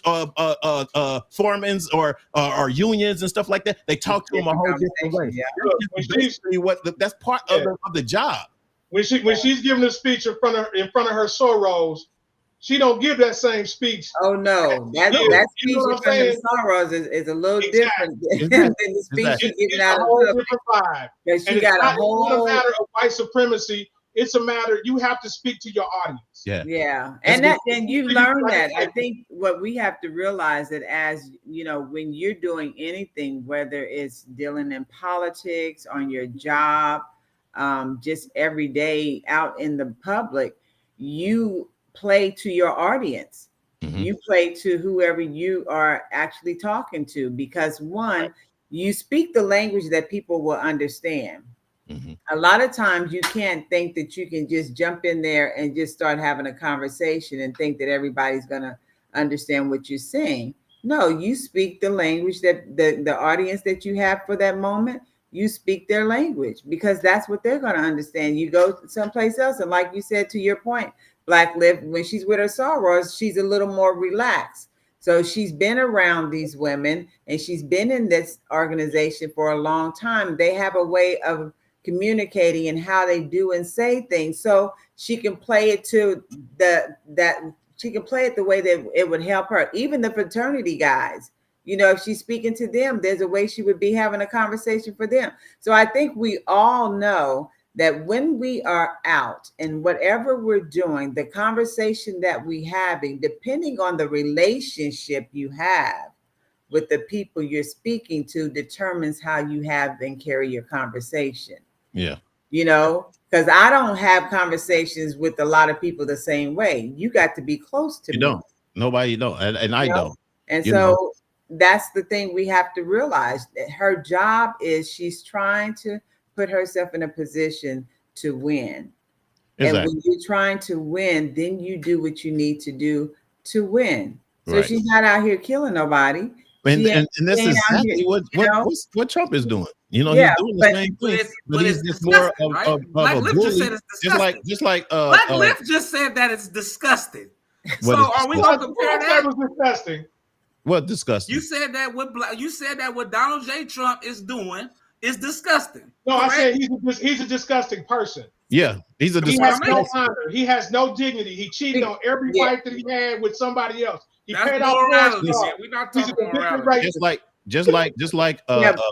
foremen or unions and stuff like that, they talk to them a whole different way. Yeah. That's part of the job. When she's giving a speech in front of her sorors, she don't give that same speech. Oh no, that speech in front of sorors is a little different than the speech she's giving out of public. And she got a whole matter of white supremacy. It's a matter you have to speak to your audience. Yeah, and you learn that. I think what we have to realize that as you know, when you're doing anything, whether it's dealing in politics, on your job, just every day out in the public, you play to your audience. Mm-hmm. You play to whoever you are actually talking to, because one, you speak the language that people will understand. Mm-hmm. A lot of times you can't think that you can just jump in there and just start having a conversation and think that everybody's going to understand what you're saying. No, you speak the language that the audience that you have for that moment, you speak their language, because that's what they're going to understand. You go someplace else, and like you said, to your point, Black Liv, when she's with her sorors, she's a little more relaxed. So she's been around these women and she's been in this organization for a long time. They have a way of communicating and how they do and say things. So she can play it to she can play it the way that it would help her. Even the fraternity guys, you know, if she's speaking to them, there's a way she would be having a conversation for them. So I think we all know that when we are out and whatever we're doing, the conversation that we're having, depending on the relationship you have with the people you're speaking to, determines how you have and carry your conversation. Yeah. You know, because I don't have conversations with a lot of people the same way. You got to be close to me. You don't. Nobody don't. And I don't. And so that's the thing we have to realize, that her job is she's trying to put herself in a position to win. Exactly. And when you're trying to win, then you do what you need to do to win. So she's not out here killing nobody. And this is exactly what Trump is doing. You know, he's doing the same thing, but he's just more of a bully. Just like Black Lift just said that it's disgusting. So are we going to compare that? Was disgusting. What disgusting? You said that what Donald J. Trump is doing is disgusting. No, correct? I said he's a disgusting person. Yeah, he's a disgusting. He has no honor. He has no dignity. He cheated on every wife that he had with somebody else. He paid off morality. We're not talking about morality. Just like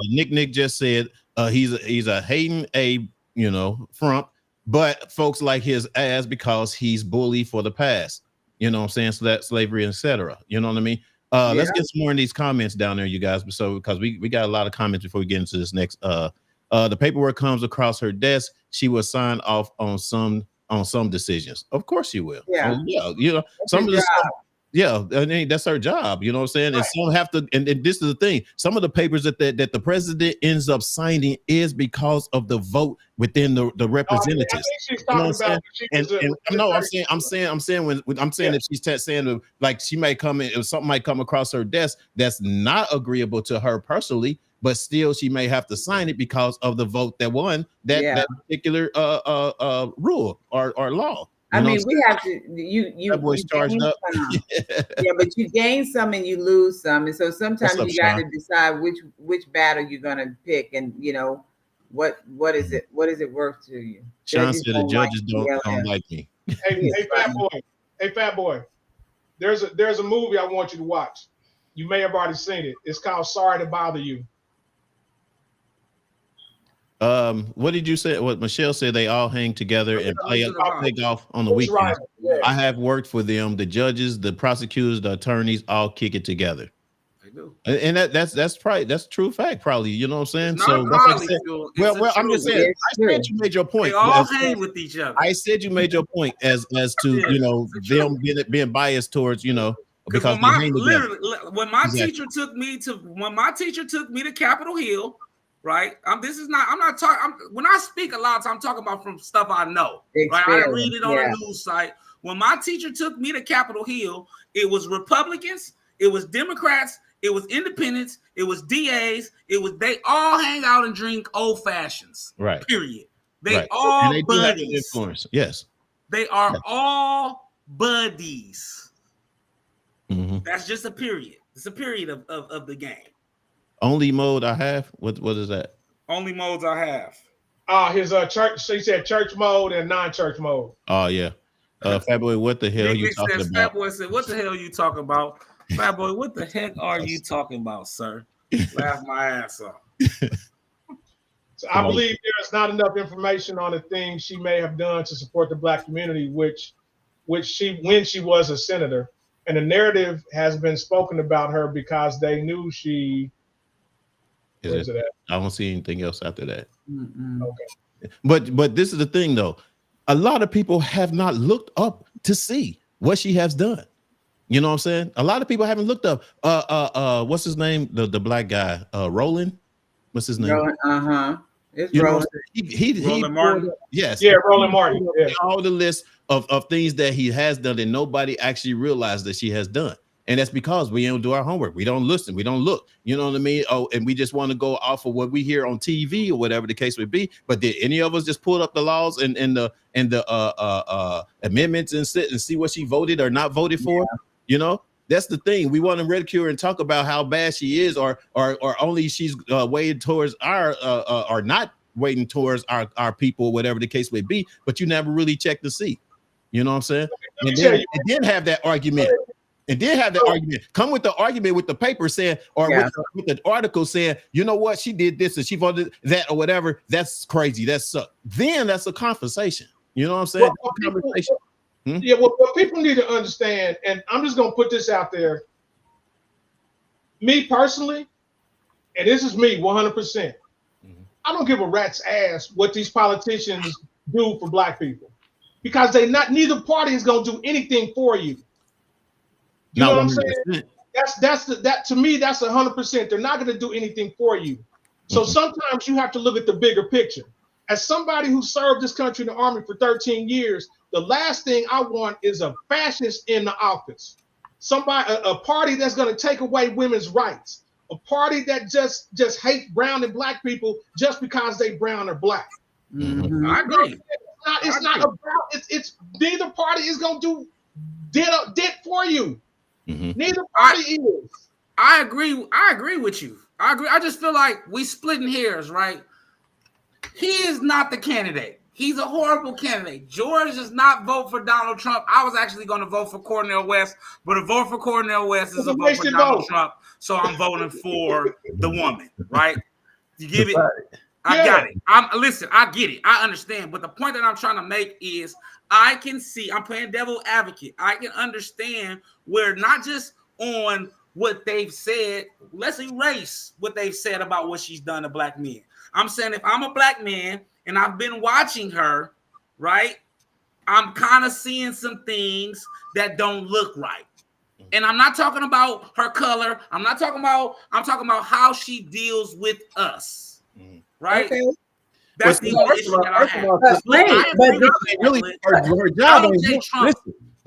Nick just said, he's a hating Abe, you know, frump, but folks like his ass because he's bully for the past. You know what I'm saying? So that slavery, etc. You know what I mean? Let's get some more in these comments down there, you guys. So because we got a lot of comments before we get into this next. The paperwork comes across her desk. She was signed off on some on some decisions. Of course she will. Yeah. Yeah, you know, That's some her of the job. stuff, yeah, I mean, that's her job. You know what I'm saying? And some have to, and this is the thing. Some of the papers that the president ends up signing is because of the vote within the I think representatives. she's You know what talking I'm saying? about when she was And no, I'm saying when I'm saying Yeah. if she's saying like she may come in, if something might come across her desk that's not agreeable to her personally, but still she may have to sign it because of the vote that won that particular rule or law. I You know what mean, I'm we saying? have to That boy's charged gain up. some. Yeah, but you gain some and you lose some. And so What's sometimes up, you got Sean? to decide which battle you're gonna pick, and you know what is it worth to you? Sean Judges said the don't like judges don't BLM. like me. Hey, It's fat funny. boy. Hey, fat boy. There's a movie I want you to watch. You may have already seen it. It's called Sorry to Bother You. What did you say? What Michelle said? They all hang together and play golf on the That's right. weekends. Yeah. I have worked for them. The judges, the prosecutors, the attorneys all kick it together. They do. And that's probably that's true fact. Probably, you know what I'm saying. It's So not that's like I probably, said. Phil. It's Well, the I'm just truth. saying. It's I true. said you made your point. They all hang with each other. I said you made your point as to Yeah, you know it's the them being biased towards Because because when they my hang together. literally when my Exactly. teacher took me to Capitol Hill, right? I'm not talking. When I speak a lot of times, I'm talking about from stuff I know. Right? I didn't read it on a news site. When my teacher took me to Capitol Hill, it was Republicans, it was Democrats, it was independents, it was DAs, they all hang out and drink old fashions. Right. Period. They Right. all And they do have an buddies. influence. Yes. They are all buddies. Mhm. That's just a period. It's a period of the game. Only mode I have. What is that? Only modes I have. His church. So he said church mode and non-church mode. Oh yeah. Fat boy, what the hell Big you Nick talking says, about? Fat Boy said, "What the hell are you talking about?" Fat Boy, what the heck are you talking about, sir? Laugh my ass off. So I believe there's not enough information on the things she may have done to support the black community, which she when she was a senator. And the narrative has been spoken about her because they knew she. Where's it at? I don't see anything else after that. Okay. But this is the thing though. A lot of people have not looked up to see what she has done. You know what I'm saying? A lot of people haven't looked up. What's his name? The black guy, Roland. What's his name? Roland, It's You know, Roland. he Roland Martin. Yes. Yeah, Roland Martin. Yeah. All the list of things that he has done that nobody actually realized that she has done. And that's because we don't do our homework. We don't listen. We don't look. You know what I mean? Oh, and we just want to go off of what we hear on TV or whatever the case would be. But did any of us just pull up the laws and the amendments and sit and see what she voted or not voted for? Yeah. You know, that's the thing. We want to ridicule and talk about how bad she is, or only she's weighted towards our or not weighting towards our people, whatever the case may be. But you never really check to see. You know what I'm saying? And then have that argument. And then have the argument. Come with the argument with the paper saying, or with the article saying, you know what, she did this and she voted that or whatever. That's crazy. That's then that's a conversation. You know what I'm saying? What people need to understand, and I'm just gonna put this out there. Me personally, and this is me 100%. I don't give a rat's ass what these politicians do for black people, because neither party is gonna do anything for you. You know what I'm saying? That to me, that's 100%. They're not going to do anything for you. So sometimes you have to look at the bigger picture. As somebody who served this country in the Army for 13 years, the last thing I want is a fascist in the office. A party that's going to take away women's rights. A party that just hate brown and black people just because they brown or black. I agree. It's not about. It's neither party is going to do did for you. Neither party is. I agree with you. I agree. I just feel like we splitting hairs, right? He is not the candidate. He's a horrible candidate. George does not vote for Donald Trump. I was actually going to vote for Cornel West, but a vote for Cornel West is a vote for Donald Trump. So I'm voting for the woman, right? You give it. I got it. I get it. I understand. But the point that I'm trying to make is I can see, I'm playing devil advocate. I can understand where not just on what they've said, let's erase what they've said about what she's done to black men. I'm saying if I'm a black man and I've been watching her, right? I'm kind of seeing some things that don't look right. And I'm not talking about her color. I'm talking about how she deals with us. Right? Okay. That's the only issue that I have. But wait,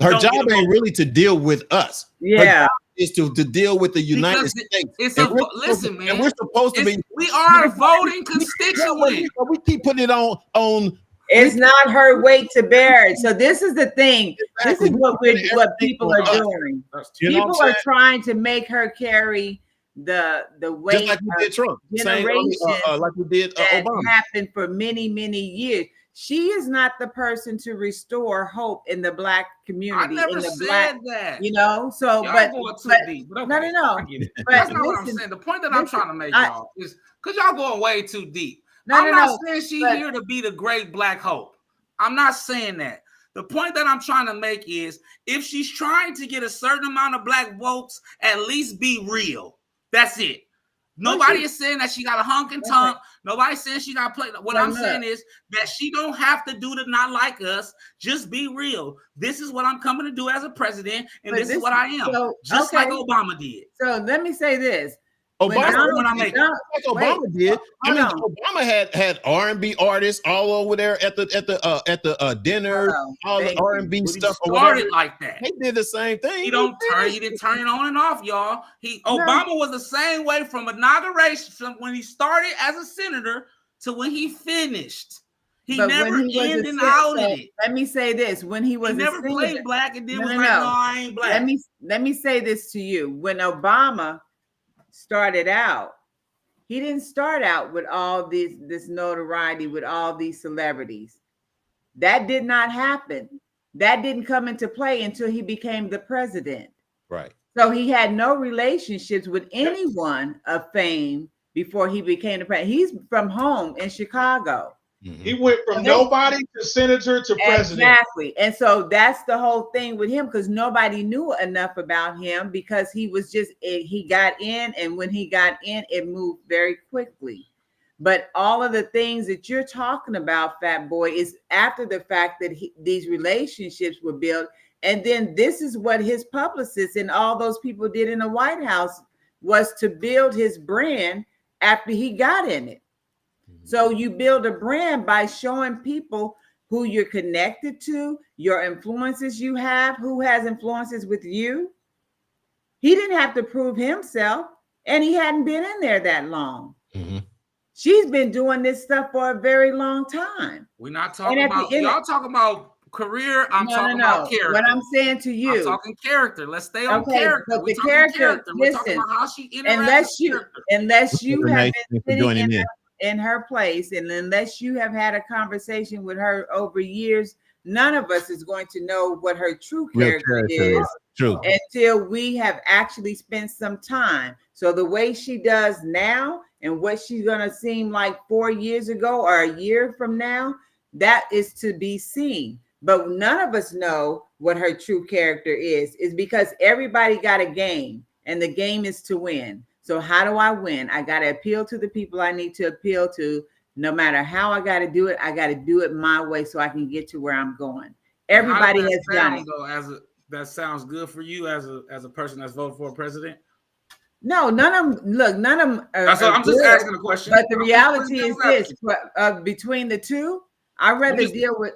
Her job ain't really to deal with us. Yeah. Is to deal with the United States. Listen, man. And we're supposed to be. We are a voting constituent. We keep putting it on. It's not her weight to bear it. So this is the thing. Exactly. This is what people are doing. People are trying to make her carry the weight just like we did Trump. Generation like we did that Obama. happened for many, many years. She is not the person to restore hope in the Black community. I never said that. You know, so y'all but, going too but deep. But okay. No. But that's not what I'm saying. The point that I'm trying to make, y'all, is because y'all going way too deep. I'm not saying she's here to be the great Black hope. I'm not saying that. The point that I'm trying to make is if she's trying to get a certain amount of Black votes, at least be real. That's it. Nobody is saying that she got a honk and tongue. Nobody's saying she got to play. What I'm saying is that she don't have to do to not like us. Just be real. This is what I'm coming to do as a president, and this is what I am. So, just like Obama did. So let me say this. Obama did. I mean, Obama had R&B artists all over there at the dinner, all the R&B stuff. Started like that. They did the same thing. He didn't turn it on and off, y'all. Obama was the same way from inauguration, from when he started as a senator to when he finished. He never in and out of it. Let me say this: when he was never played Black and then was like, no, I ain't Black. Let me say this to you: when Obama started out, he didn't start out with all this notoriety, with all these celebrities. That did not happen. That didn't come into play until he became the president. Right. So he had no relationships with anyone of fame before he became the president. He's from home in Chicago. Mm-hmm. He went from nobody to senator to president. Exactly. And so that's the whole thing with him, because nobody knew enough about him, because he was he got in, and when he got in, it moved very quickly. But all of the things that you're talking about, Fat Boy, is after the fact that these relationships were built. And then this is what his publicists and all those people did in the White House, was to build his brand after he got in it. So you build a brand by showing people who you're connected to, your influences you have, who has influences with you. He didn't have to prove himself, and he hadn't been in there that long. Mm-hmm. She's been doing this stuff for a very long time. We're not talking about, y'all talking about career. I'm talking about character. What I'm saying to you, I'm talking character. Let's stay on character. But the character, we're talking about how she interacts unless you have been sitting in her place, and unless you have had a conversation with her over years, none of us is going to know what her true character is until we have actually spent some time. So the way she does now and what she's going to seem like 4 years ago or a year from now, that is to be seen. But none of us know what her true character is because everybody got a game, and the game is to win. So how do I win? I got to appeal to the people I need to appeal to. No matter how I got to do it, I got to do it my way so I can get to where I'm going. Everybody has done it. Though, that sounds good for you as a person that's voted for a president? No, none of them. Look, none of them. I'm just asking a question. But the reality is this: between the two, I'd rather deal with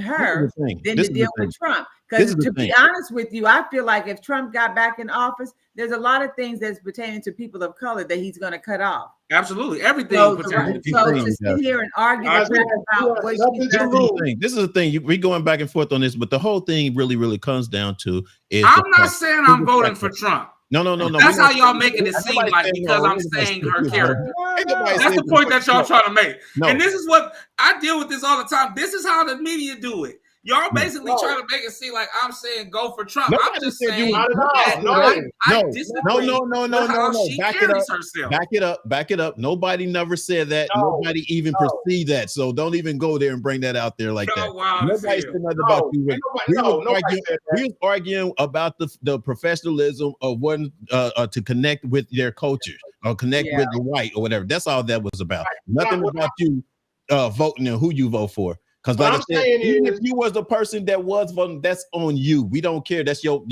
her than to deal with Trump. Because to be honest with you, I feel like if Trump got back in office, there's a lot of things that's pertaining to people of color that he's going to cut off. Absolutely, everything. So to sit here and argue about what she's doing. This is the thing. We're going back and forth on this, but the whole thing really comes down to is. I'm not saying I'm voting for Trump. No. That's how y'all making it seem like because I'm saying her character. That's the point that y'all trying to make. And this is what I deal with this all the time. This is how the media do it. Y'all basically trying to make it seem like I'm saying go for Trump. I'm just saying I disagree with how she carries herself. Back it up. Nobody never said that. Nobody even perceived that. So don't even go there and bring that out there like that. Nobody said nothing about you. We was arguing about the professionalism of one to connect with their cultures or connect with the white or whatever. That's all that was about. Nothing about you voting and who you vote for. Because What like I I'm said, saying even if is, you was the person that was voting, that's on you. We don't care. That's your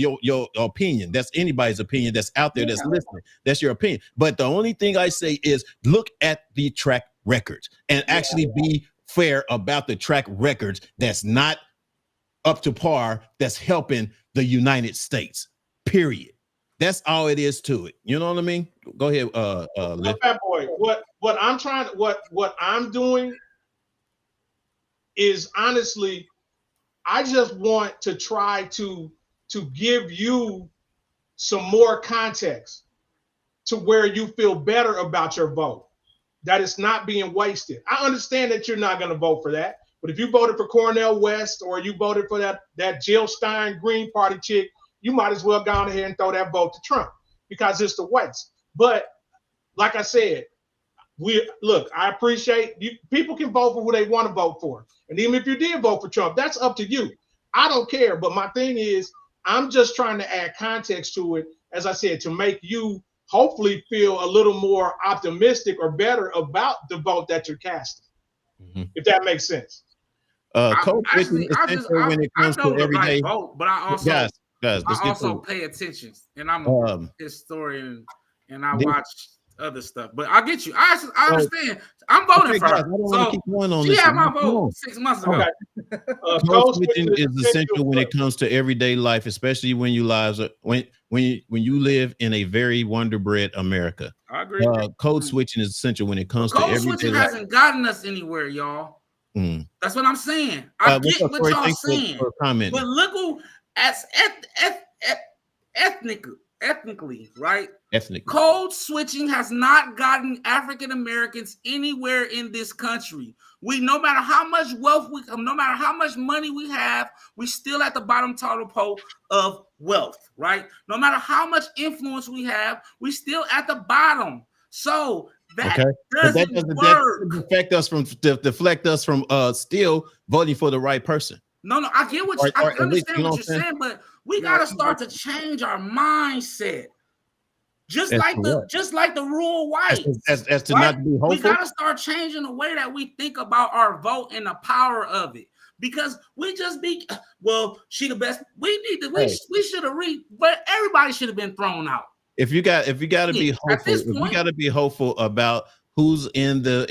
opinion. That's anybody's opinion that's out there that's listening. That's your opinion. But the only thing I say is look at the track records and actually be fair about the track records that's not up to par, that's helping the United States. Period. That's all it is to it. You know what I mean? Go ahead, Liv. Fat Boy, what I'm doing is honestly, I just want to try to give you some more context to where you feel better about your vote, that it's not being wasted. I understand that you're not going to vote for that, but if you voted for Cornel West or you voted for that Jill Stein Green Party chick, you might as well go on ahead and throw that vote to Trump because it's the waste. But like I said, I appreciate you. People can vote for who they want to vote for. And even if you did vote for Trump, that's up to you. I don't care. But my thing is, I'm just trying to add context to it, as I said, to make you hopefully feel a little more optimistic or better about the vote that you're casting, if that makes sense. Code switching Actually, essential when it I comes know to the right everyday. vote, but I Guys, let's get also to pay attention, and I'm a it. historian, and I The- watch other stuff. But I get you. I So, understand. I'm voting okay, for guys, I her. don't want to So keep going on she this. had my Come vote on. 6 months Come ago. on. Code switching is essential when it comes to everyday life, especially when you live in a very wonder bread America. I agree. Code switching is essential when it comes to Code everyday switching life. hasn't gotten us anywhere, y'all. That's what I'm saying. I What's get up, what Corey? y'all Thanks saying, for commenting. but look who as ethnically, right? Ethnic. Code switching has not gotten African Americans anywhere in this country. No matter how much wealth no matter how much money we have, we still at the bottom totem pole of wealth, right? No matter how much influence we have, we still at the bottom. So that doesn't work. That deflect us from still voting for the right person. No, I get what I understand what you're saying, but we gotta start to change our mindset. Just like the rural whites, as to not be hopeful. We gotta start changing the way that we think about our vote and the power of it. Because we just she the best. We should have but everybody should have been thrown out. If you got to be hopeful, if you got to be hopeful about who's in the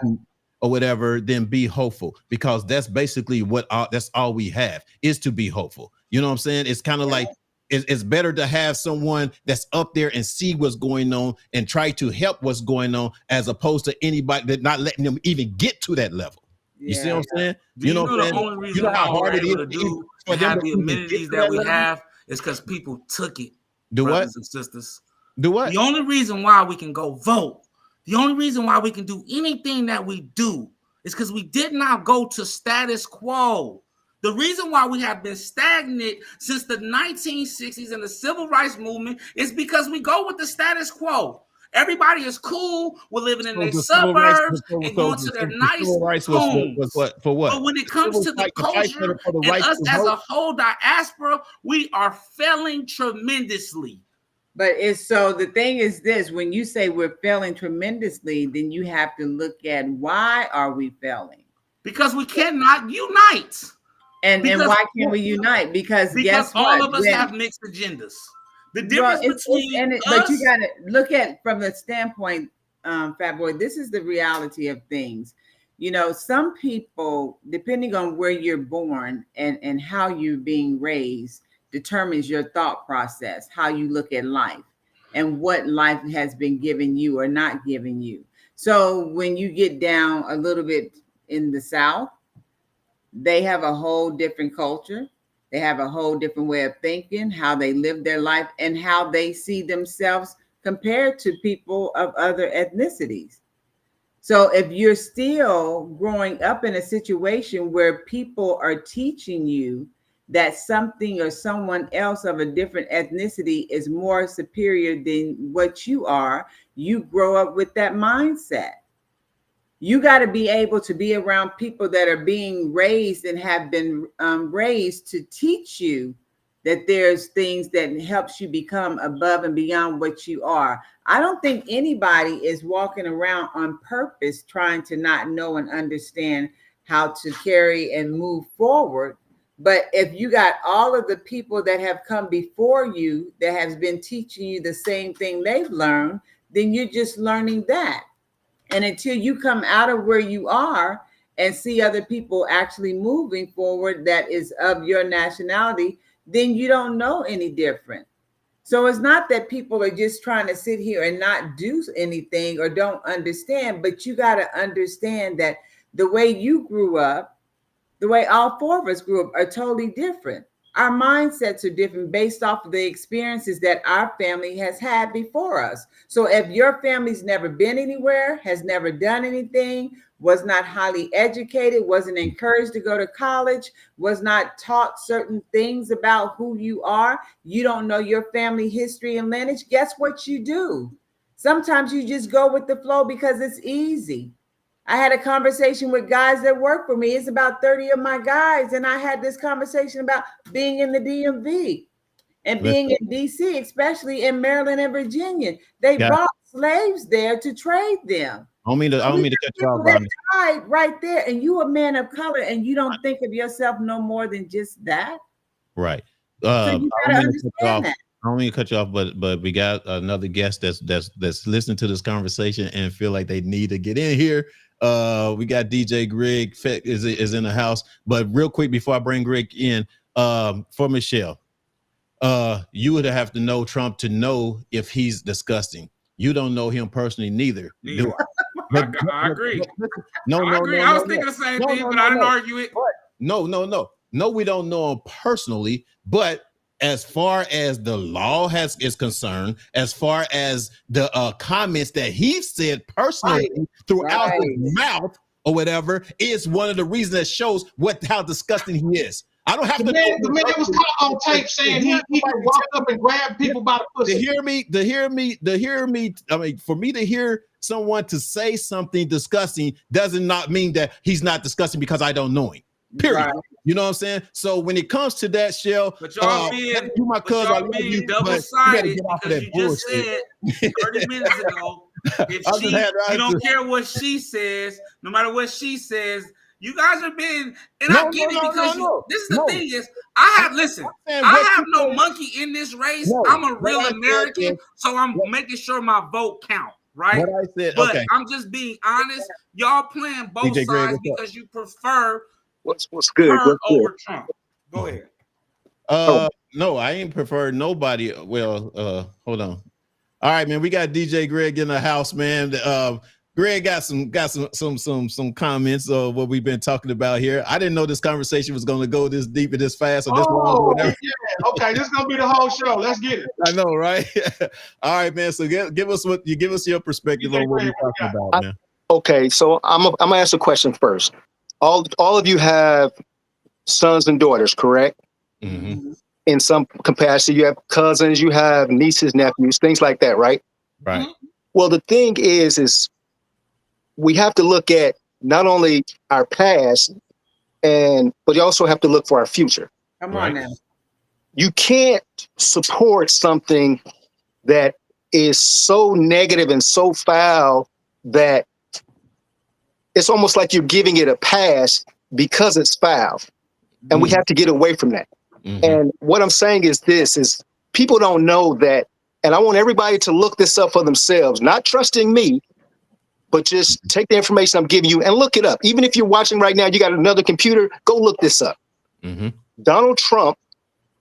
seat or whatever, then be hopeful, because that's basically that's all we have is to be hopeful. You know what I'm saying? It's kind of like it's better to have someone that's up there and see what's going on and try to help what's going on, as opposed to anybody that not letting them even get to that level. You see what I'm saying? You know the only reason how hard it is to have the amenities that we have is because people took it. Do what? And sisters. Do what? The only reason why we can go vote, the only reason why we can do anything that we do is because we did not go to status quo. The reason why we have been stagnant since the 1960s and the civil rights movement is because we go with the status quo. Everybody is cool. We're living in their suburbs and going to their nice homes. For what? But when it comes to the culture and us as a whole diaspora, we are failing tremendously. But the thing is this: when you say we're failing tremendously, then you have to look at why are we failing? Because we cannot unite. And why can't we unite? Because guess what? All of us have mixed agendas. The difference between but you got to look at from the standpoint, Fat Boy. This is the reality of things. You know, some people, depending on where you're born and how you're being raised, determines your thought process, how you look at life, and what life has been giving you or not giving you. So when you get down a little bit in the South, they have a whole different culture. They have a whole different way of thinking, how they live their life, and how they see themselves compared to people of other ethnicities. So if you're still growing up in a situation where people are teaching you that something or someone else of a different ethnicity is more superior than what you are, you grow up with that mindset. You got to be able to be around people that are being raised and have been raised to teach you that there's things that helps you become above and beyond what you are. I don't think anybody is walking around on purpose trying to not know and understand how to carry and move forward. But if you got all of the people that have come before you that has been teaching you the same thing they've learned, then you're just learning that. And until you come out of where you are and see other people actually moving forward that is of your nationality, then you don't know any different. So it's not that people are just trying to sit here and not do anything or don't understand, but you got to understand that the way you grew up, the way all four of us grew up are totally different. Our mindsets are different based off of the experiences that our family has had before us. So if your family's never been anywhere, has never done anything, was not highly educated, wasn't encouraged to go to college, was not taught certain things about who you are, you don't know your family history and lineage, guess what you do? Sometimes you just go with the flow because it's easy. I had a conversation with guys that work for me. It's about 30 of my guys. And I had this conversation about being in the DMV and being in DC, especially in Maryland and Virginia. They brought slaves there to trade them. I don't mean to cut you off, Rodney. Right there. And you a man of color and you don't think of yourself no more than just that. Right. So you gotta understand that. I don't mean to cut you off, but we got another guest that's listening to this conversation and feel like they need to get in here. We got DJ Greg is in the house, but real quick before I bring Greg in, for Michelle, you would have to know Trump to know if he's disgusting. You don't know him personally, neither. Do I? I agree. I agree. I was thinking the same thing, but I didn't argue it. No, we don't know him personally, but as far as the law is concerned, as far as the comments that he said personally throughout his mouth or whatever, is one of the reasons that shows how disgusting he is. I don't have to know. The man was caught on tape saying he could walk up and grab people by the pussy. To hear me. I mean, for me to hear someone to say something disgusting does not mean that he's not disgusting because I don't know him. Period. Right. You know what I'm saying? So when it comes to that, Shell, but y'all being double-sided because you just said 30 minutes ago, if you don't care what she says, no matter what she says, you guys are being, and I get it because this is the thing is, I have no monkey in this race. I'm a real American, so I'm making sure my vote count. Right? What I said, but I'm just being honest. Y'all playing both sides because you prefer What's good? What's over good? Trump. Go ahead. No, I ain't prefer nobody. Well, hold on. All right, man. We got DJ Greg in the house, man. Greg got some comments of what we've been talking about here. I didn't know this conversation was going to go this deep and this fast or this long. Yeah. Okay, this is gonna be the whole show. Let's get it. I know, right? All right, man. So give us your perspective on what we're talking about, man. Okay, so I'm gonna ask a question first. All of you have sons and daughters, correct? Mm-hmm. In some capacity, you have cousins, you have nieces, nephews, things like that, right? Right. Well, the thing is we have to look at not only our past, but you also have to look for our future. Come on now. You can't support something that is so negative and so foul that it's almost like you're giving it a pass because it's foul. And we have to get away from that. Mm-hmm. And what I'm saying is people don't know that. And I want everybody to look this up for themselves, not trusting me, but just take the information I'm giving you and look it up. Even if you're watching right now, you got another computer, go look this up. Mm-hmm. Donald Trump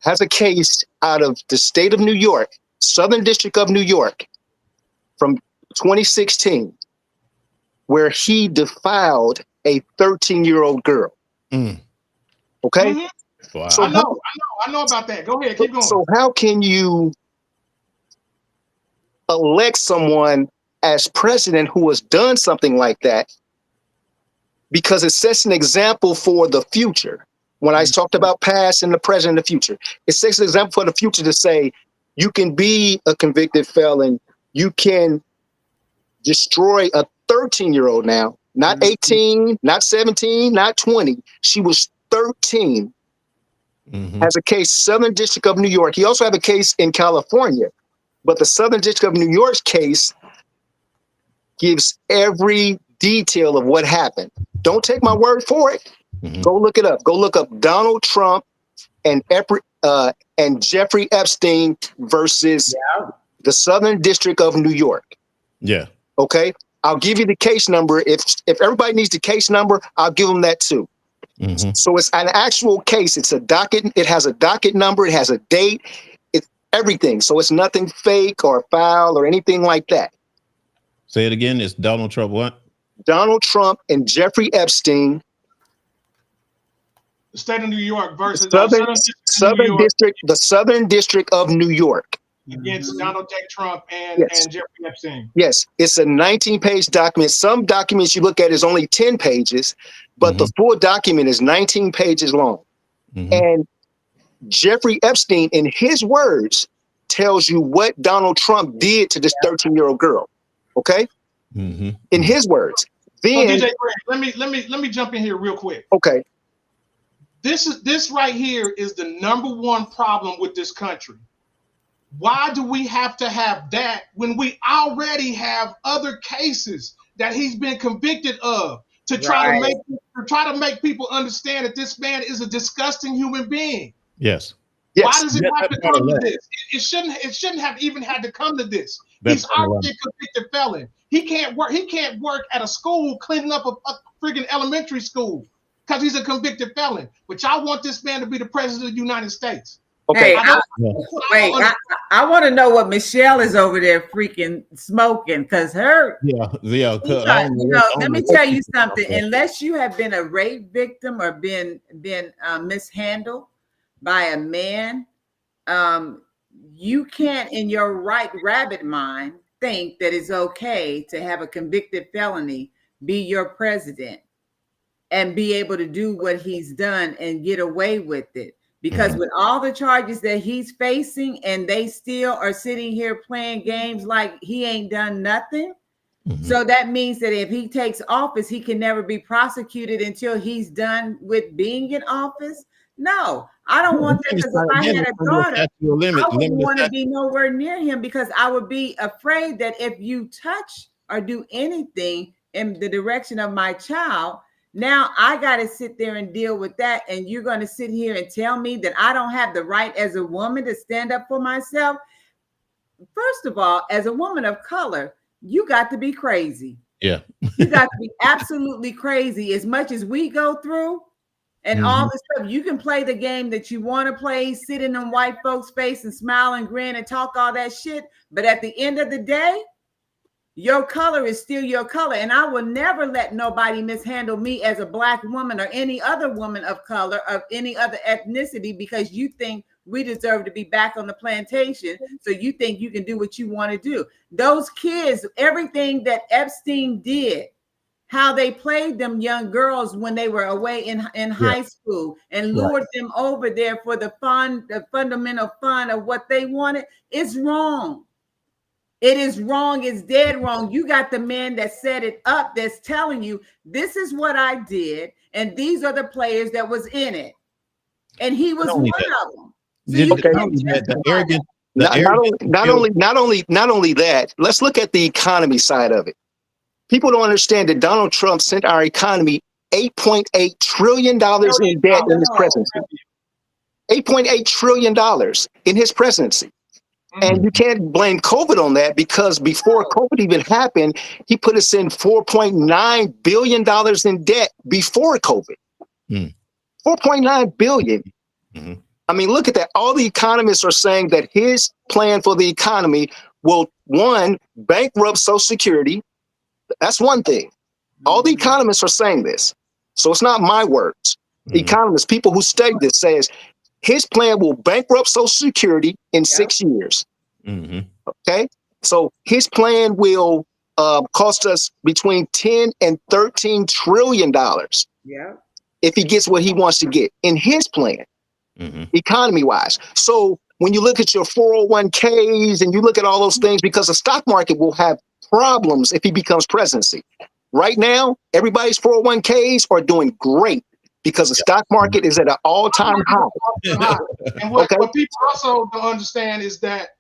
has a case out of the state of New York, Southern District of New York, from 2016, where he defiled a 13-year-old girl. Mm. Okay? Mm-hmm. Wow. So I know about that. Go ahead, keep going. So how can you elect someone as president who has done something like that? Because it sets an example for the future. When I talked about past and the present and the future, it sets an example for the future to say, you can be a convicted felon. You can destroy a 13-year-old now, not 18, not 17, not 20. She was 13. Mm-hmm. Has a case, Southern District of New York. He also have a case in California, but the Southern District of New York's case gives every detail of what happened. Don't take my word for it. Go look it up. Go look up Donald Trump and Jeffrey Epstein versus the Southern District of New York. Yeah. Okay. I'll give you the case number. If everybody needs the case number, I'll give them that too. So it's an actual case. It's a docket. It has a docket number. It has a date. It's everything. So it's nothing fake or foul or anything like that. Say it again. It's Donald Trump what? Donald Trump and Jeffrey Epstein. The state of New York versus Southern District, the Southern District of New York. Against Donald J. Trump and Jeffrey Epstein. Yes, it's a 19-page document. Some documents you look at is only 10 pages, but the full document is 19 pages long. And Jeffrey Epstein, in his words, tells you what Donald Trump did to this 13-year-old girl. Okay, in his words. Then, DJ Greg, let me jump in here real quick. Okay. This right here is the #1 problem with this country. Why do we have to have that when we already have other cases that he's been convicted of to try to make people understand that this man is a disgusting human being? Yes. Yes. Why does it have to come to this? It shouldn't have even had to come to this. He's already a convicted felon. He can't work at a school cleaning up a friggin' elementary school because he's a convicted felon. But y'all want this man to be the president of the United States. Okay. Hey, I want to know what Michelle is over there freaking smoking, because her. Let me tell you something. Unless you have been a rape victim or been mishandled by a man, you can't, in your right rabbit mind, think that it's okay to have a convicted felony be your president and be able to do what he's done and get away with it. Because with all the charges that he's facing, and they still are sitting here playing games like he ain't done nothing. So that means that if he takes office, he can never be prosecuted until he's done with being in office. No, I don't want that, because if I had a daughter, I wouldn't want to be nowhere near him, because I would be afraid that if you touch or do anything in the direction of my child, now I got to sit there and deal with that. And you're going to sit here and tell me that I don't have the right as a woman to stand up for myself. First of all, as a woman of color, you got to be crazy. Yeah. You got to be absolutely crazy. As much as we go through and all this stuff, you can play the game that you want to play, sit in them white folks' face and smile and grin and talk all that shit. But at the end of the day, your color is still your color. And I will never let nobody mishandle me as a Black woman or any other woman of color of any other ethnicity, because you think we deserve to be back on the plantation. So you think you can do what you want to do. Those kids, everything that Epstein did, how they played them young girls when they were away in high school and lured them over there for the fundamental fun of what they wanted, is wrong. It is wrong. It's dead wrong. You got the man that set it up that's telling you, this is what I did, and these are the players that was in it. And he was one of them. Not only that, let's look at the economy side of it. People don't understand that Donald Trump sent our economy $8.8 trillion in debt in his presidency. $8.8 trillion in his presidency. And you can't blame COVID on that, because before COVID even happened, he put us in $4.9 billion in debt before COVID. $4.9 billion. I mean, look at that. All the economists are saying that his plan for the economy will, one, bankrupt Social Security. That's one thing. All the economists are saying this. So it's not my words. Economists, people who study this, says his plan will bankrupt Social Security in 6 years. Okay, so his plan will cost us between 10 and 13 trillion dollars. If he gets what he wants to get in his plan, economy wise. So when you look at your 401ks and you look at all those things, because the stock market will have problems if he becomes presidency. Right now, everybody's 401ks are doing great, because the stock market is at an all-time high. And what people also don't understand is that,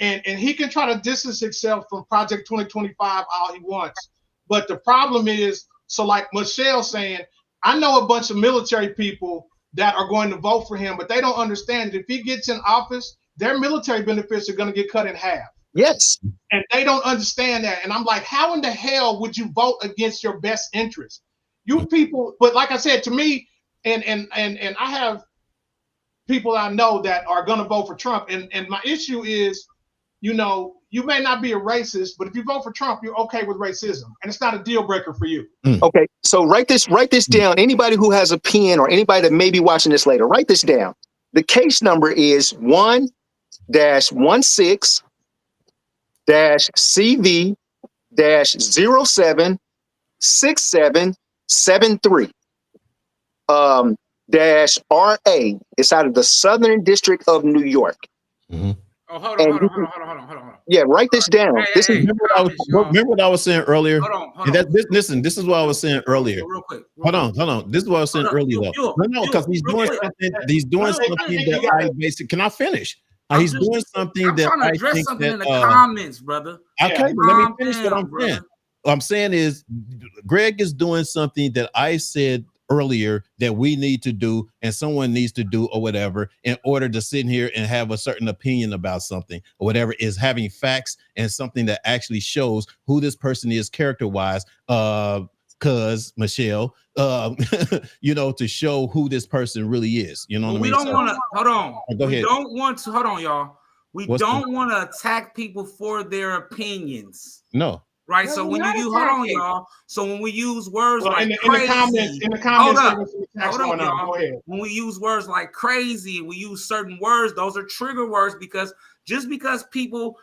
and he can try to distance himself from Project 2025 all he wants, But the problem is, so like Michelle saying, I know a bunch of military people that are going to vote for him, but they don't understand that if he gets in office, their military benefits are going to get cut in half. Yes. And they don't understand that. And I'm like, how in the hell would you vote against your best interest? You people, but like I said, to me, and I have people I know that are going to vote for Trump. And my issue is, you know, you may not be a racist, but if you vote for Trump, you're okay with racism. And it's not a deal breaker for you. Okay. So write this down. Anybody who has a pen or anybody that may be watching this later, write this down. The case number is 1-16-CV-076773. Dash RA. It's out of the Southern District of New York. Mm-hmm. Oh, hold on. Yeah, write this down. Remember what I was saying earlier. Hold on. Listen, this is what I was saying earlier. Real quick. Hold on. This is what I was saying earlier, though. No, because he's doing something. He's doing something that I basically. Can I finish? He's doing something that I'm trying to address something in the comments, brother. Okay, but let me finish what I'm saying. What I'm saying is, Greg is doing something that I said earlier that we need to do and someone needs to do or whatever in order to sit here and have a certain opinion about something or whatever, is having facts and something that actually shows who this person is character-wise, cuz Michelle, you know, to show who this person really is. You know what I mean? We don't want to hold on. Go ahead. We don't want to hold on, y'all. We don't want to attack people for their opinions. No. Right, No, so we're when not you use, hold on, attacking. y'all. So when we use words Well, like in the crazy, comments, hold on, y'all. Go ahead. When we use words like crazy, we use certain words. Those are trigger words because just because people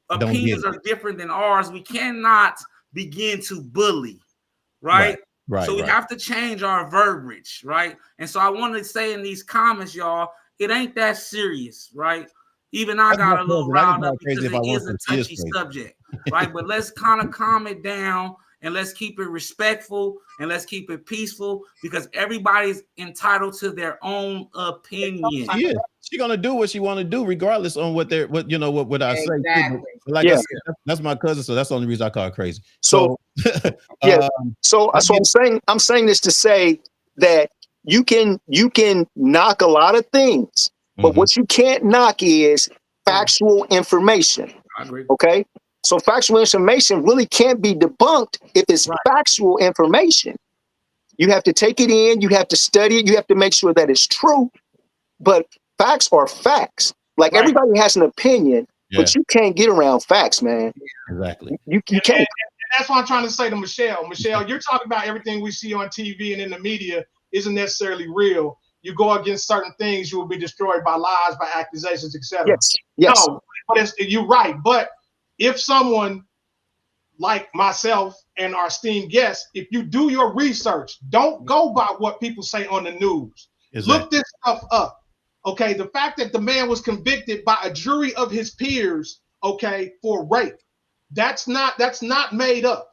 opinions are different than ours, we cannot begin to bully, right? Right. So we have to change our verbiage, right? And so I want to say in these comments, y'all, it ain't that serious, right? Even I got a little riled up because it is a touchy subject, right? But let's kind of calm it down and let's keep it respectful and let's keep it peaceful because everybody's entitled to their own opinion. Yeah, she's gonna do what she want to do, regardless on what I say. Exactly. Like I said, that's my cousin, so that's the only reason I call her crazy. So I'm saying this to say that you can knock a lot of things. But what you can't knock is factual information. I agree. Okay? So factual information really can't be debunked if it's factual information. You have to take it in, you have to study it, you have to make sure that it's true. But facts are facts. Like everybody has an opinion, but you can't get around facts, man. Exactly. You can't. And that's what I'm trying to say to Michelle. Michelle, you're talking about everything we see on TV and in the media isn't necessarily real. You go against certain things, you will be destroyed by lies, by accusations, etc. Yes. No, but you're right. But if someone like myself and our esteemed guests, if you do your research, don't go by what people say on the news. Exactly. Look this stuff up. Okay, the fact that the man was convicted by a jury of his peers, okay, for rape, that's not made up.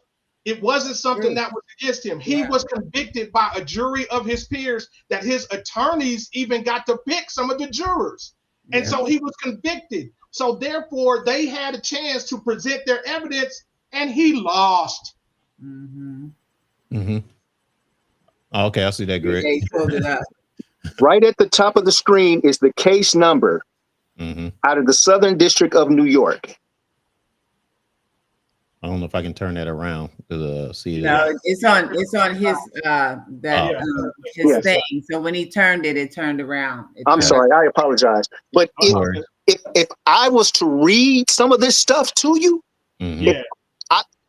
It wasn't something that was against him. He was convicted by a jury of his peers that his attorneys even got to pick some of the jurors. And so he was convicted. So therefore, they had a chance to present their evidence and he lost. Okay, I see that, Greg. They pulled it up. Right at the top of the screen is the case number out of the Southern District of New York. I don't know if I can turn that around to see No, that. it's on his his thing. So when he turned it, it turned around. I'm sorry, I apologize. But if I was to read some of this stuff to you, I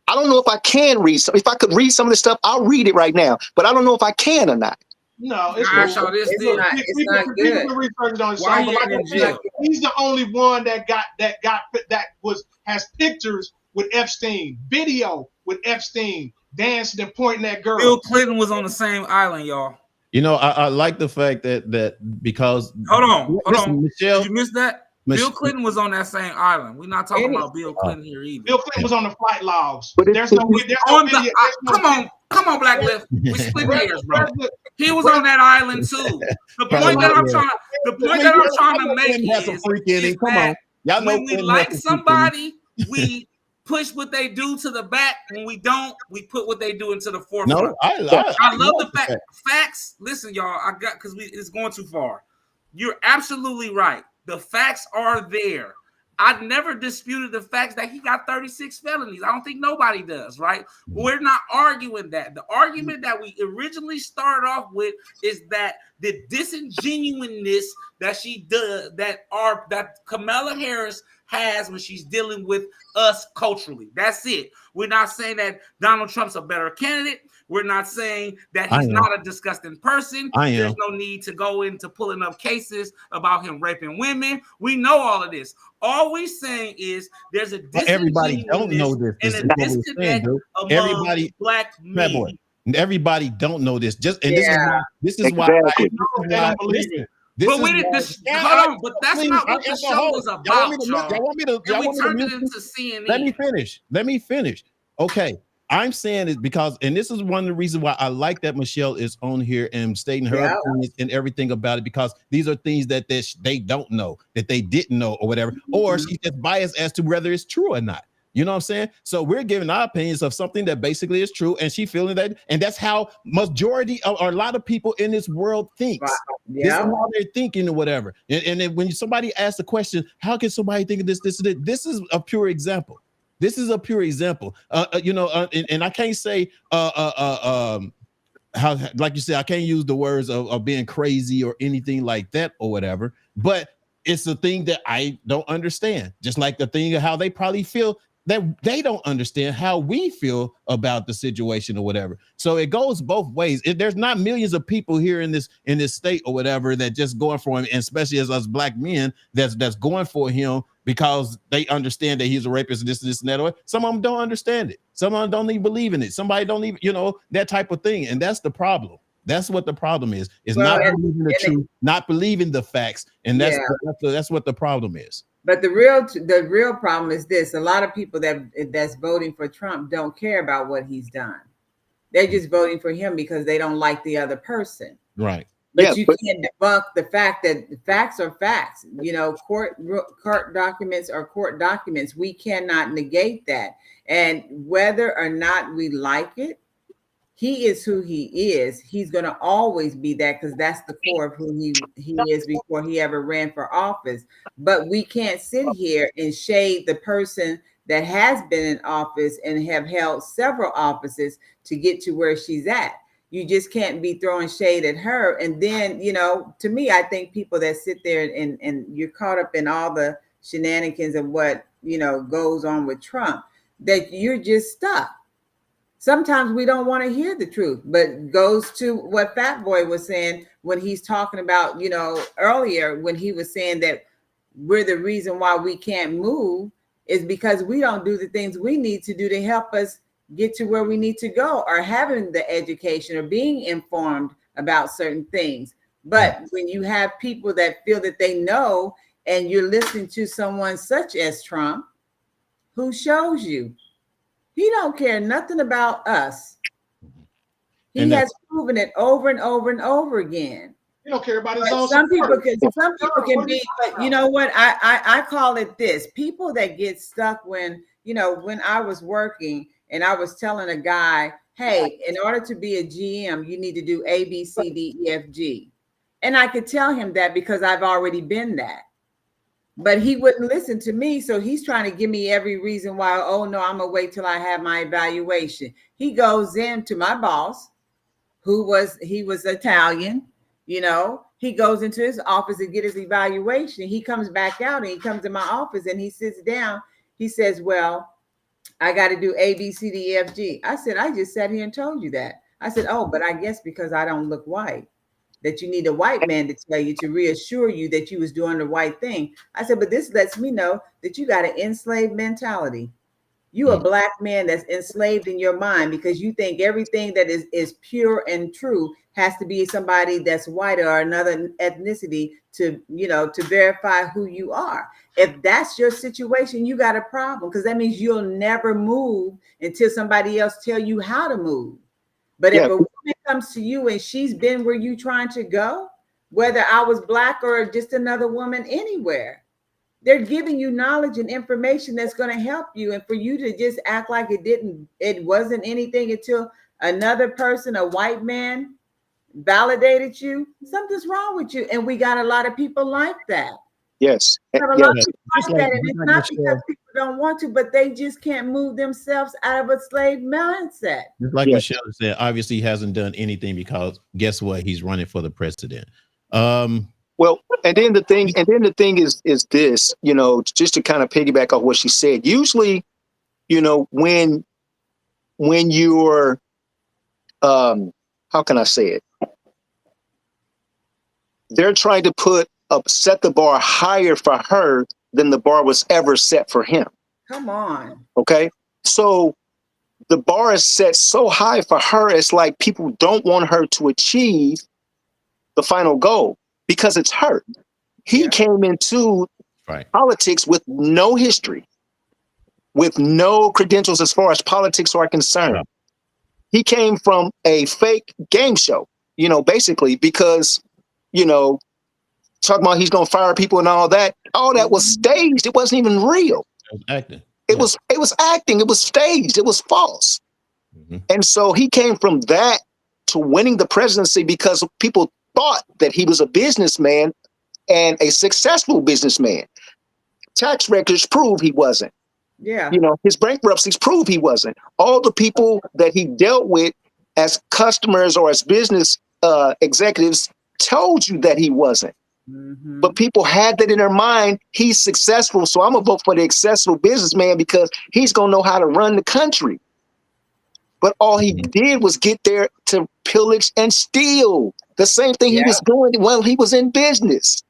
don't know if I can read some. If I could read some of this stuff, I'll read it right now. But I don't know if I can or not. No, it's not good. Why he's the only one that has pictures with Epstein, video with Epstein dancing and pointing at girls. Bill Clinton was on the same island, y'all. You know, I like the fact that because hold on, Michelle, did you miss that? Bill Clinton was on that same island. We're not talking about Bill Clinton here either. Bill Clinton was on the flight logs. But There's no video. Come on, Black Lift. We split hairs, bro. He was on that island too. The point that I'm trying to make is Come on, y'all know when we like somebody, we push what they do to the back. When we don't, we put what they do into the forefront. No, I love the fact. Facts. Listen, y'all. Because it's going too far. You're absolutely right. The facts are there. I've never disputed the facts that he got 36 felonies. I don't think nobody does, right? We're not arguing that. The argument that we originally started off with is that the disingenuousness that she does, that Kamala Harris has when she's dealing with us culturally. That's it. We're not saying that Donald Trump's a better candidate. We're not saying that he's not a disgusting person. There's no need to go into pulling up cases about him raping women. We know all of this. All we're saying is there's a everybody don't know this. And a disconnect among black men. Everybody don't know this. This is why exactly. But that's not what the show is about. Turned it into CNN. Let me finish. Okay. I'm saying it because, and this is one of the reasons why I like that Michelle is on here and stating her opinions and everything about it, because these are things that they don't know, that they didn't know or whatever, or she's just biased as to whether it's true or not. You know what I'm saying? So we're giving our opinions of something that basically is true, and she feeling that, and that's how majority or a lot of people in this world thinks. This is how they're thinking or whatever. And then when somebody asks the question, how can somebody think of this? This is a pure example. This is a pure example. And I can't say how, like you said, I can't use the words of being crazy or anything like that or whatever, but it's a thing that I don't understand. Just like the thing of how they probably feel that they don't understand how we feel about the situation or whatever. So it goes both ways. There's not millions of people here in this state or whatever that just going for him, and especially as us black men that's going for him because they understand that he's a rapist, this and that. Some of them don't understand it. Some of them don't even believe in it. Somebody don't even, that type of thing. And that's the problem. That's what the problem is. Not believing the truth, not believing the facts. And that's what the problem is. But the real problem is this: a lot of people that's voting for Trump don't care about what he's done. They're just voting for him because they don't like the other person. Right. But you can't debunk the fact that facts are facts. Court documents are court documents. We cannot negate that. And whether or not we like it, he is who he is. He's going to always be that, because that's the core of who he is before he ever ran for office. But we can't sit here and shade the person that has been in office and have held several offices to get to where she's at. You just can't be throwing shade at her. And then, to me, I think people that sit there and you're caught up in all the shenanigans of what, goes on with Trump, that you're just stuck. Sometimes we don't want to hear the truth, but goes to what Fat Boy was saying when he's talking about, earlier, when he was saying that we're the reason why we can't move is because we don't do the things we need to do to help us get to where we need to go, or having the education or being informed about certain things. But when you have people that feel that they know, and you're listening to someone such as Trump, who shows you he don't care nothing about us. He has proven it over and over and over again. He don't care about his own. Some people can be, but you know what? I call it this: people that get stuck when I was working and I was telling a guy, hey, in order to be a GM, you need to do A, B, C, D, E, F, G. And I could tell him that because I've already been that. But he wouldn't listen to me. So he's trying to give me every reason why, oh no, I'm gonna wait till I have my evaluation. He goes in to my boss, he was Italian, he goes into his office to get his evaluation. He comes back out and he comes to my office and he sits down. He says, well, I got to do A, B, C, D, E, F, G. I said, I just sat here and told you that. I said, oh, but I guess because I don't look white, that you need a white man to tell you, to reassure you that you was doing the right thing. I said, but this lets me know that you got an enslaved mentality. You a black man that's enslaved in your mind because you think everything that is pure and true has to be somebody that's white or another ethnicity to verify who you are. If that's your situation, you got a problem, because that means you'll never move until somebody else tell you how to move. But if a woman comes to you and she's been where you trying to go, whether I was black or just another woman anywhere, They're giving you knowledge and information that's going to help you. And for you to just act like it wasn't anything until another person, a white man, validated you, something's wrong with you. And we got a lot of people like that. Yes. Got a Yeah. lot of people Just like like, that. And just it's like not because Michelle, people don't want to, but they just can't move themselves out of a slave mindset. just like Yeah. Michelle said, obviously he hasn't done anything because guess what? He's running for the president. Um, Well, and then the thing is this, you know, just to kind of piggyback off what she said. Usually, you know, when you're how can I say it? They're trying to set the bar higher for her than the bar was ever set for him. Come on. Okay. So the bar is set so high for her, it's like people don't want her to achieve the final goal because it's her. He Yeah. came into right. politics with no history, with no credentials as far as politics are concerned. Yeah. He came from a fake game show, you know, basically because, you know, talking about he's going to fire people and all that was staged. It wasn't even real. It was acting. It was acting. It was staged. It was false. Mm-hmm. And so he came from that to winning the presidency because people thought that he was a businessman and a successful businessman. Tax records prove he wasn't. Yeah. You know, his bankruptcies prove he wasn't. All the people that he dealt with as customers or as business executives told you that he wasn't. Mm-hmm. But people had that in their mind. He's successful, so I'm gonna vote for the successful businessman because he's gonna know how to run the country. But all he did was get there to pillage and steal. The same thing he was doing while he was in business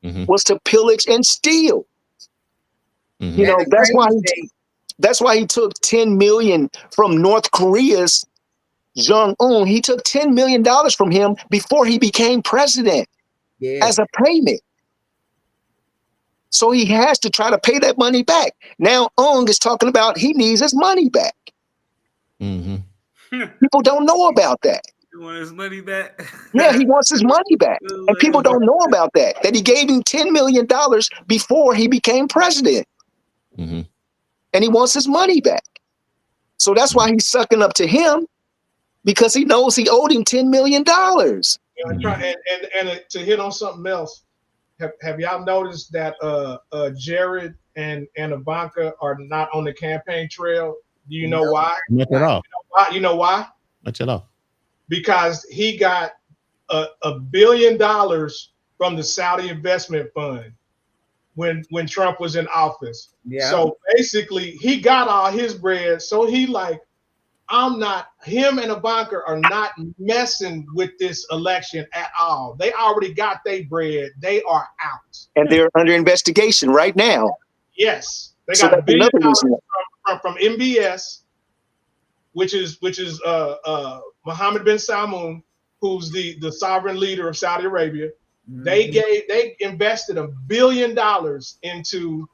was to pillage and steal. Mm-hmm. You know, And the that's why he took 10 million from North Korea's Jong-un. He took $10 million from him before he became president as a payment. So he has to try to pay that money back. Now Ung is talking about he needs his money back. Mm-hmm. People don't know about that. You want his money back? Yeah, he wants his money back. And people don't know about that he gave him $10 million before he became president. Mm-hmm. And he wants his money back. So that's why he's sucking up to him, because he knows he owed him $10 million. And to hit on something else, have y'all noticed that Jared and Ivanka are not on the campaign trail? Do you know why? Not at all. You know why? Not at all. Because he got $1 billion from the Saudi investment fund when Trump was in office. Yeah. So basically, he got all his bread. So he like, him and Ivanka are not messing with this election at all. They already got their bread. They are out. And they're under investigation right now. Yes. They So got $1 billion that's another reason. from MBS, which is Mohammed bin Salman, who's the sovereign leader of Saudi Arabia. Mm-hmm. They invested $1 billion into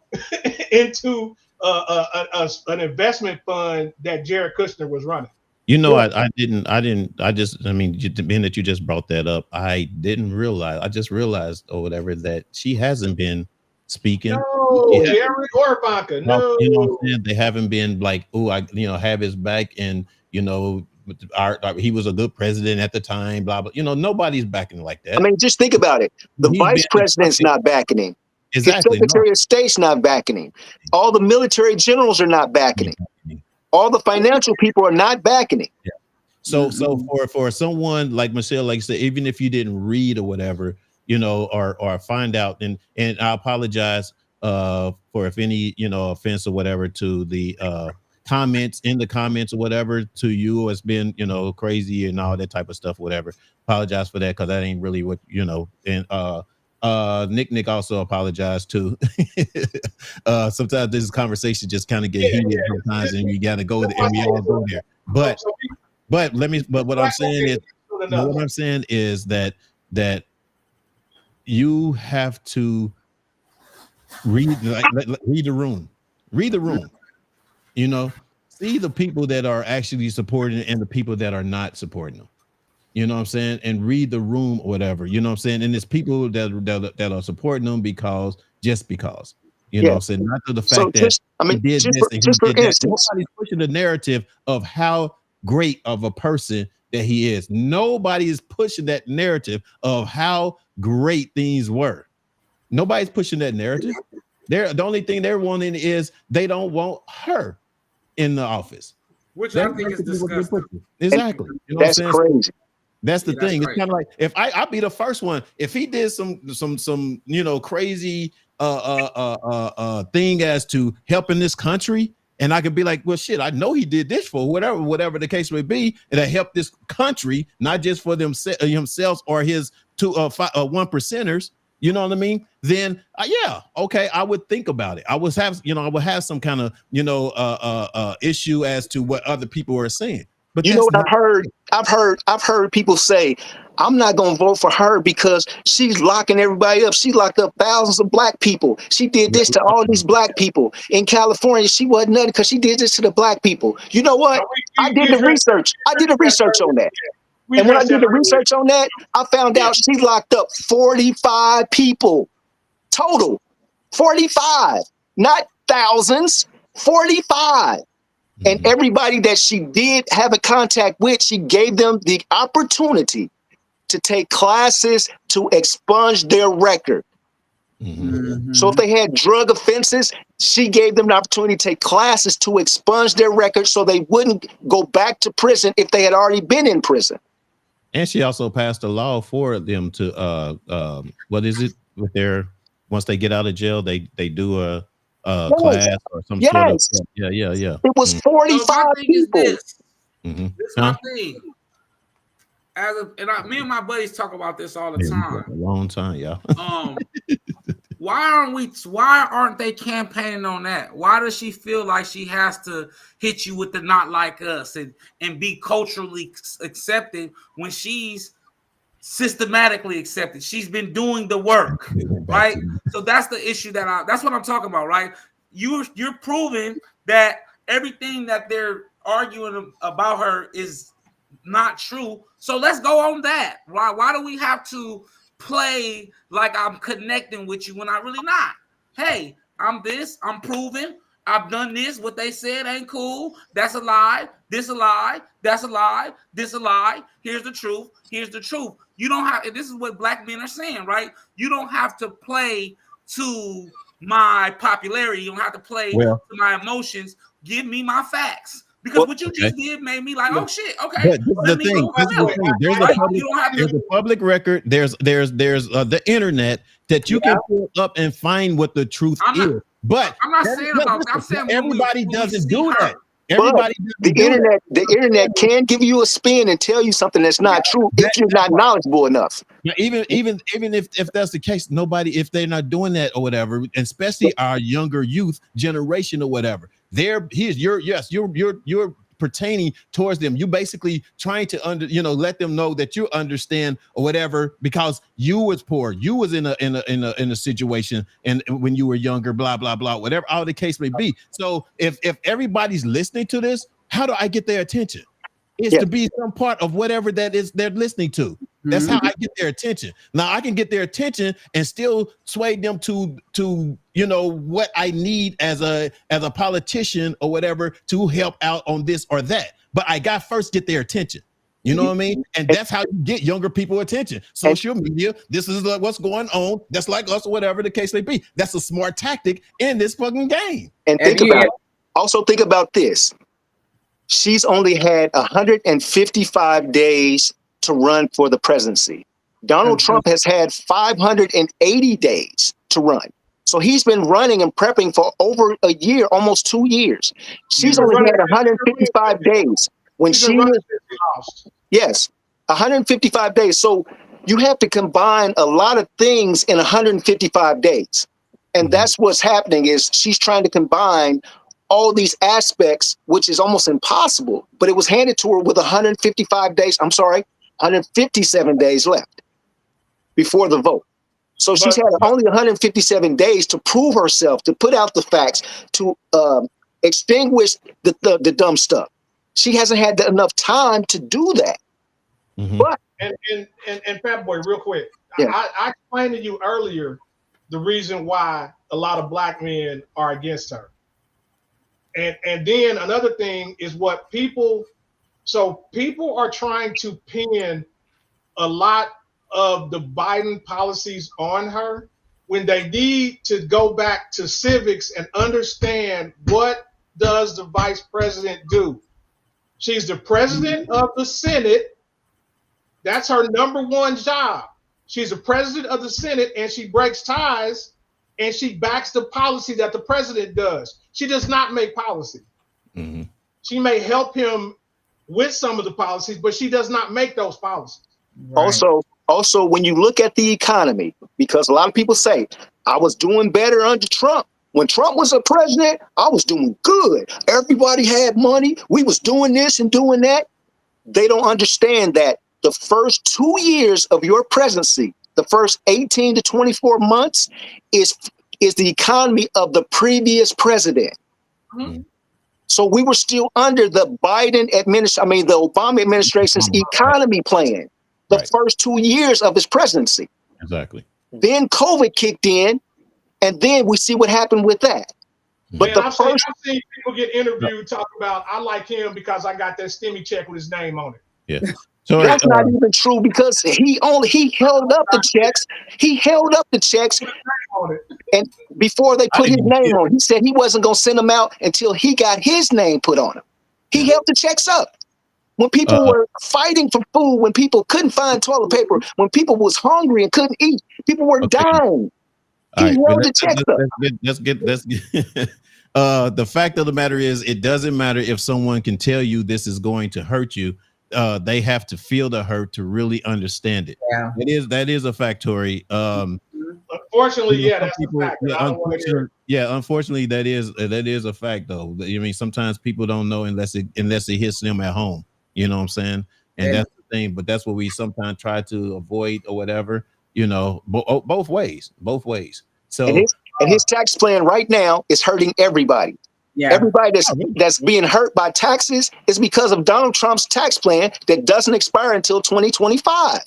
an investment fund that Jared Kushner was running. You know, I mean, being that you just brought that up, I didn't realize, I just realized or whatever that she hasn't been speaking. No, Jared or Ivanka, no. You know what I'm saying? They haven't been like, oh, I have his back, and you know, he was a good president at the time, blah blah. You know, nobody's backing like that. I mean, just think about it. The vice president's not backing him. Exactly. His Secretary of State's not backing him. All the military generals are not backing him. All the financial people are not backing him. Yeah. So for someone like Michelle, like you said, even if you didn't read or whatever, you know, or find out, and I apologize for if any, you know, offense or whatever to the comments or whatever to you, has been, you know, crazy and all that type of stuff, whatever. Apologize for that, because that ain't really what, you know. And Nick also apologized too. Sometimes this conversation just kind of get heated sometimes, and you gotta go there, and we all go there. But what I'm saying is that you have to read the room. Read the room. You know, see the people that are actually supporting it and the people that are not supporting them. You know what I'm saying? And read the room or whatever. You know what I'm saying? And it's people that are supporting them because. You know what I'm saying? Not to the So fact that just, I he mean, did just this for, and just he for did that. instance, Nobody's pushing the narrative of how great of a person that he is. Nobody is pushing that narrative of how great things were. Nobody's pushing that narrative. The only thing they're wanting is they don't want her in the office. Which I That's think is basically what they're disgusting. pushing. Exactly. You know what I'm that's saying? crazy. That's the Yeah, that's thing. It's crazy. kind of like if I'll be the first one. If he did some crazy thing as to helping this country, and I could be like, well, shit, I know he did this for whatever the case may be, and to help this country, not just for themselves or his one percenters. You know what I mean? Then yeah, okay, I would think about it. I would have some kind of issue as to what other people are saying. But You know that's what not. I've heard people say, I'm not gonna vote for her because she's locking everybody up. She locked up thousands of black people. She did this to all these black people. In California, she wasn't nothing because she did this to the black people. You know what? I did the research. I did the research on that. We And when I addressed did that the earlier. research on that, I found out she locked up 45 people total. 45, not thousands, 45. And everybody that she did have a contact with, she gave them the opportunity to take classes to expunge their record. So if they had drug offenses, she gave them the opportunity to take classes to expunge their record so they wouldn't go back to prison if they had already been in prison. And she also passed a law for them to what is it with their once they get out of jail, they do a Yes. class or some sort of Yes. yeah. It was Mm. 45 So my thing is people. this. Mhm. This is my thing. Me and my buddies talk about this all the Yeah, time. a long time, y'all. Why aren't they campaigning on that? Why does she feel like she has to hit you with the not like us and be culturally accepted when she's systematically accepted? She's been doing the work, right? So that's the issue that's what I'm talking about, right? You're proving that everything that they're arguing about her is not true. So let's go on that. Why do we have to play like I'm connecting with you when I'm really not? Hey, I'm proven. I've done this. What they said ain't cool. That's a lie. This a lie. That's a lie. This a lie. Here's the truth. Here's the truth. You don't have, this is what black men are saying, right? You don't have to play to my popularity. You don't have to play to my emotions. Give me my facts. Because what you just did made me like, oh shit, okay. But this is the thing. There's a public record. There's the internet that you can pull up and find what the truth is. But I'm not saying about that. I'm saying everybody doesn't do that. But the internet can give you a spin and tell you something that's not true if you're not knowledgeable enough. Now, even if that's the case, if they're not doing that or whatever, and especially our younger youth generation or whatever, you're pertaining towards them. You basically trying to let them know that you understand or whatever, because you was poor, you was in a situation, and when you were younger, blah blah blah, whatever all the case may be. So if everybody's listening to this, how do I get their attention? It's to be some part of whatever that is they're listening to. That's how I get their attention. Now I can get their attention and still sway them to what I need as a politician or whatever to help out on this or that. But I got first get their attention. You know what I mean? And that's how you get younger people attention. Social media, this is what's going on. That's like us or whatever the case may be. That's a smart tactic in this fucking game. And also think about this. She's only had 155 days to run for the presidency. Donald Trump has had 580 days to run. So he's been running and prepping for over a year, almost 2 years. She's only had 155 days. Yes, 155 days. So you have to combine a lot of things in 155 days. And that's what's happening is she's trying to combine all these aspects, which is almost impossible, but it was handed to her with 157 days left before the vote. So she's had only 157 days to prove herself, to put out the facts, to extinguish the dumb stuff. She hasn't had enough time to do that. But and Fat Boy, real quick, I explained to you earlier the reason why a lot of black men are against her. And then another thing is what people are trying to pin a lot of the Biden policies on her when they need to go back to civics and understand what does the vice president do. She's the president of the Senate. That's her number one job. She's the president of the Senate, and she breaks ties and she backs the policy that the president does. She does not make policy. Mm-hmm. She may help him with some of the policies, but she does not make those policies. Right. Also, when you look at the economy, because a lot of people say, I was doing better under Trump. When Trump was a president, I was doing good. Everybody had money. We was doing this and doing that. They don't understand that the first 2 years of your presidency, the first 18 to 24 months is the economy of the previous president. Mm-hmm. So we were still under the the Obama administration's economy plan, the first 2 years of his presidency. Exactly. Then COVID kicked in, and then we see what happened with that. But I've seen people get interviewed talking about, I like him because I got that stimmy check with his name on it. Yeah. So that's not even true, because he held up the checks. He held up the checks, and before they put his name on, he said he wasn't going to send them out until he got his name put on them. He held the checks up. When people were fighting for food, when people couldn't find toilet paper, when people was hungry and couldn't eat, people were dying. He held the checks up. Let's get. The fact of the matter is, it doesn't matter if someone can tell you this is going to hurt you. They have to feel the hurt to really understand it. Yeah, that is a factory. Unfortunately, that's a fact. Unfortunately, that is a fact, though. I mean, sometimes people don't know unless it hits them at home. You know what I'm saying? And that's the thing. But that's what we sometimes try to avoid or whatever. You know, both ways. So and his tax plan right now is hurting everybody. Yeah. Everybody that's being hurt by taxes is because of Donald Trump's tax plan that doesn't expire until 2025.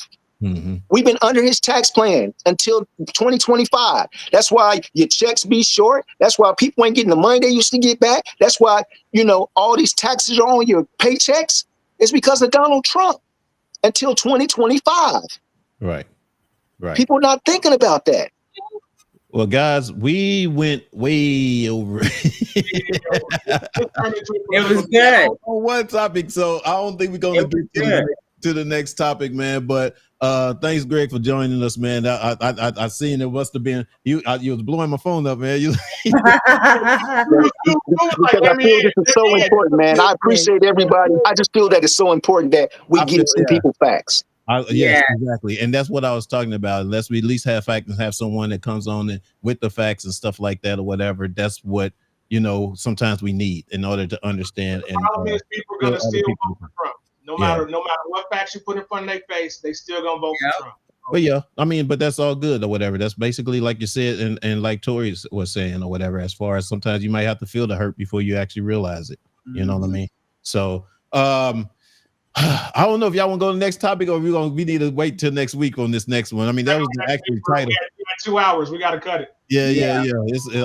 Mm-hmm. We've been under his tax plan until 2025. That's why your checks be short. That's why people ain't getting the money they used to get back. That's why, all these taxes are on your paychecks. It's because of Donald Trump until 2025. Right. People not thinking about that. Well, guys, we went way over. It was good on one topic, so I don't think we're going to get to the next topic, man. But thanks, Greg, for joining us, man. I seen it must have been you. You was blowing my phone up, man. Because I feel this is so important, man. I appreciate everybody. I just feel that it's so important that we give some people facts. Yes, exactly, and that's what I was talking about. Unless we at least have facts and have someone that comes on with the facts and stuff like that or whatever. That's what sometimes we need in order to understand. The problem is people are gonna still vote for Trump. No matter what facts you put in front of their face, they still gonna vote for Trump. But but that's all good or whatever. That's basically like you said, and like Tori was saying or whatever. As far as sometimes you might have to feel the hurt before you actually realize it. You know what I mean? So. I don't know if y'all want to go to the next topic or we need to wait till next week on this next one. I mean, that was actually title. 2 hours. We got to cut it. Yeah.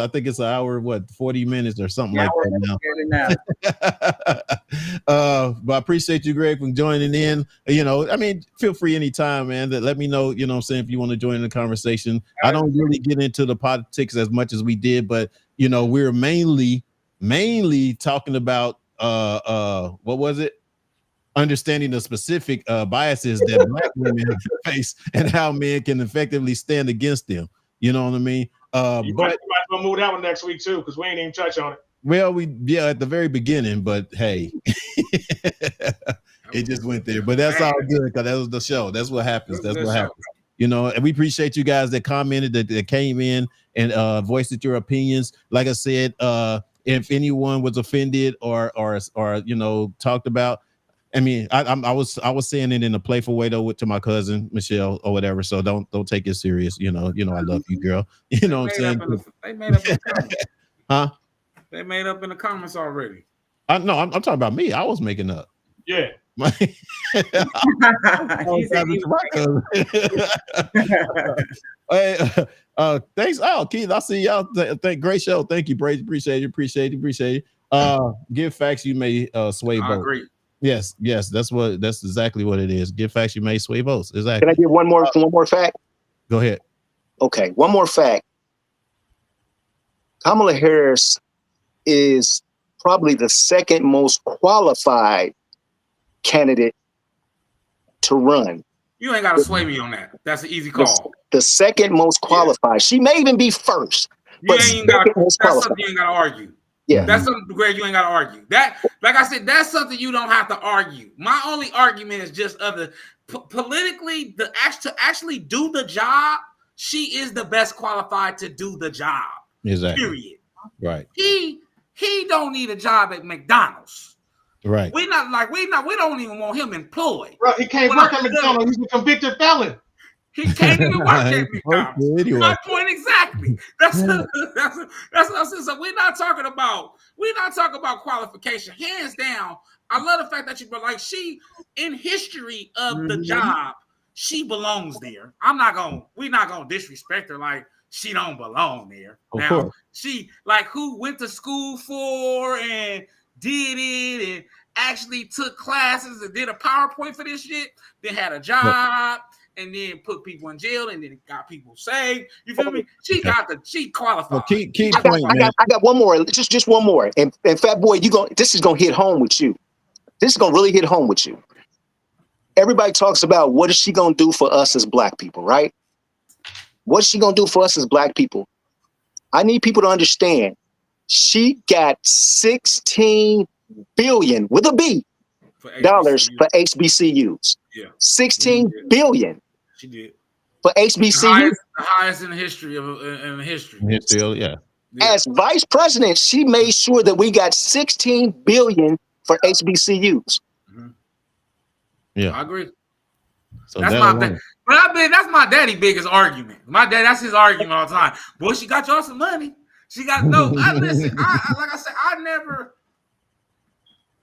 I think it's an hour, 40 minutes or something like that now. But I appreciate you, Greg, for joining in. Feel free anytime, man. That let me know, what I'm saying, if you want to join the conversation. I don't really get into the politics as much as we did, but we're mainly talking about what was it? Understanding the specific biases that Black women face and how men can effectively stand against them. You know what I mean? But might move that one next week too, because we ain't even touch on it. Well, at the very beginning, but hey, it just went there. But that's all good because that was the show. That's what happens. That's what happens. And we appreciate you guys that commented, that came in and voiced your opinions. Like I said, if anyone was offended or talked about. I mean, I was saying it in a playful way though to my cousin Michelle or whatever. So don't take it serious. I love you, girl. You know what I'm saying? They made up in the comments. Huh? They made up in the comments already. No, I'm talking about me. I was making up. Yeah. My, He said he hey, thanks. Oh, Keith, I see y'all. Great show. Thank you, Brady. Appreciate you. Give facts you may sway I votes. agree. Yes, that's exactly what it is. Give facts you may sway votes. Can I Exactly. give one more fact? Go ahead. Okay, one more fact. Kamala Harris is probably the second most qualified candidate to run. You ain't got to sway me on that. That's an easy call. The second most qualified. She may even be first. You But ain't got. most That's qualified. something you ain't got to argue. Yeah, That's something, Greg, you ain't got to argue. That, like I said, that's something you don't have to argue. My only argument is just politically, to actually do the job. She is the best qualified to do the job. Exactly. Period. Right. He don't need a job at McDonald's. Right. We don't even want him employed. Bro, he can't work at McDonald's. He's a convicted felon. He can't even work at McDonald's. Anyway. My point exactly. That's what I'm saying. So we're not talking about qualification. Hands down, I love the fact that she in history of the job, she belongs there. We're not gonna disrespect her like she don't belong there. Of course. She who went to school for and did it and actually took classes and did a PowerPoint for this shit, then had a job. And then put people in jail, and then got people saved. You feel me? She qualified. Well, key I got one more. Just one more. And Fat Boy, this is gonna hit home with you. This is gonna really hit home with you. Everybody talks about what is she gonna do for us as Black people, right? What's she gonna do for us as Black people? I need people to understand. She got $16 billion with a B dollars for HBCUs. Yeah. 16 billion. She did. For HBCUs. The highest in the history Yeah. As vice president, she made sure that we got 16 billion for HBCUs. Yeah. I agree. So that's my daddy's biggest argument. My dad, that's his argument all the time. Boy, she got y'all some money. She got listen. Like I said,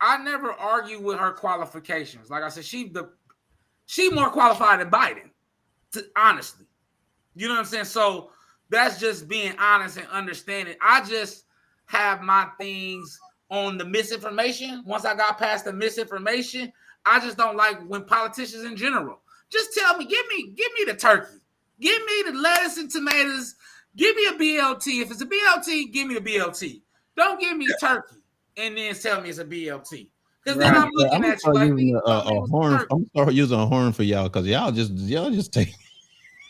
I never argue with her qualifications. Like I said, she more qualified than Biden, honestly. You know what I'm saying? So that's just being honest and understanding. I just have my things on the misinformation. Once I got past the misinformation, I just don't like when politicians in general just tell me, give me the turkey, give me the lettuce and tomatoes, give me a BLT. If it's a BLT, give me a BLT. Don't give me turkey and then tell me it's a BLT. Because then I'm looking at you like a horn. I'm gonna start using a horn for y'all because y'all just take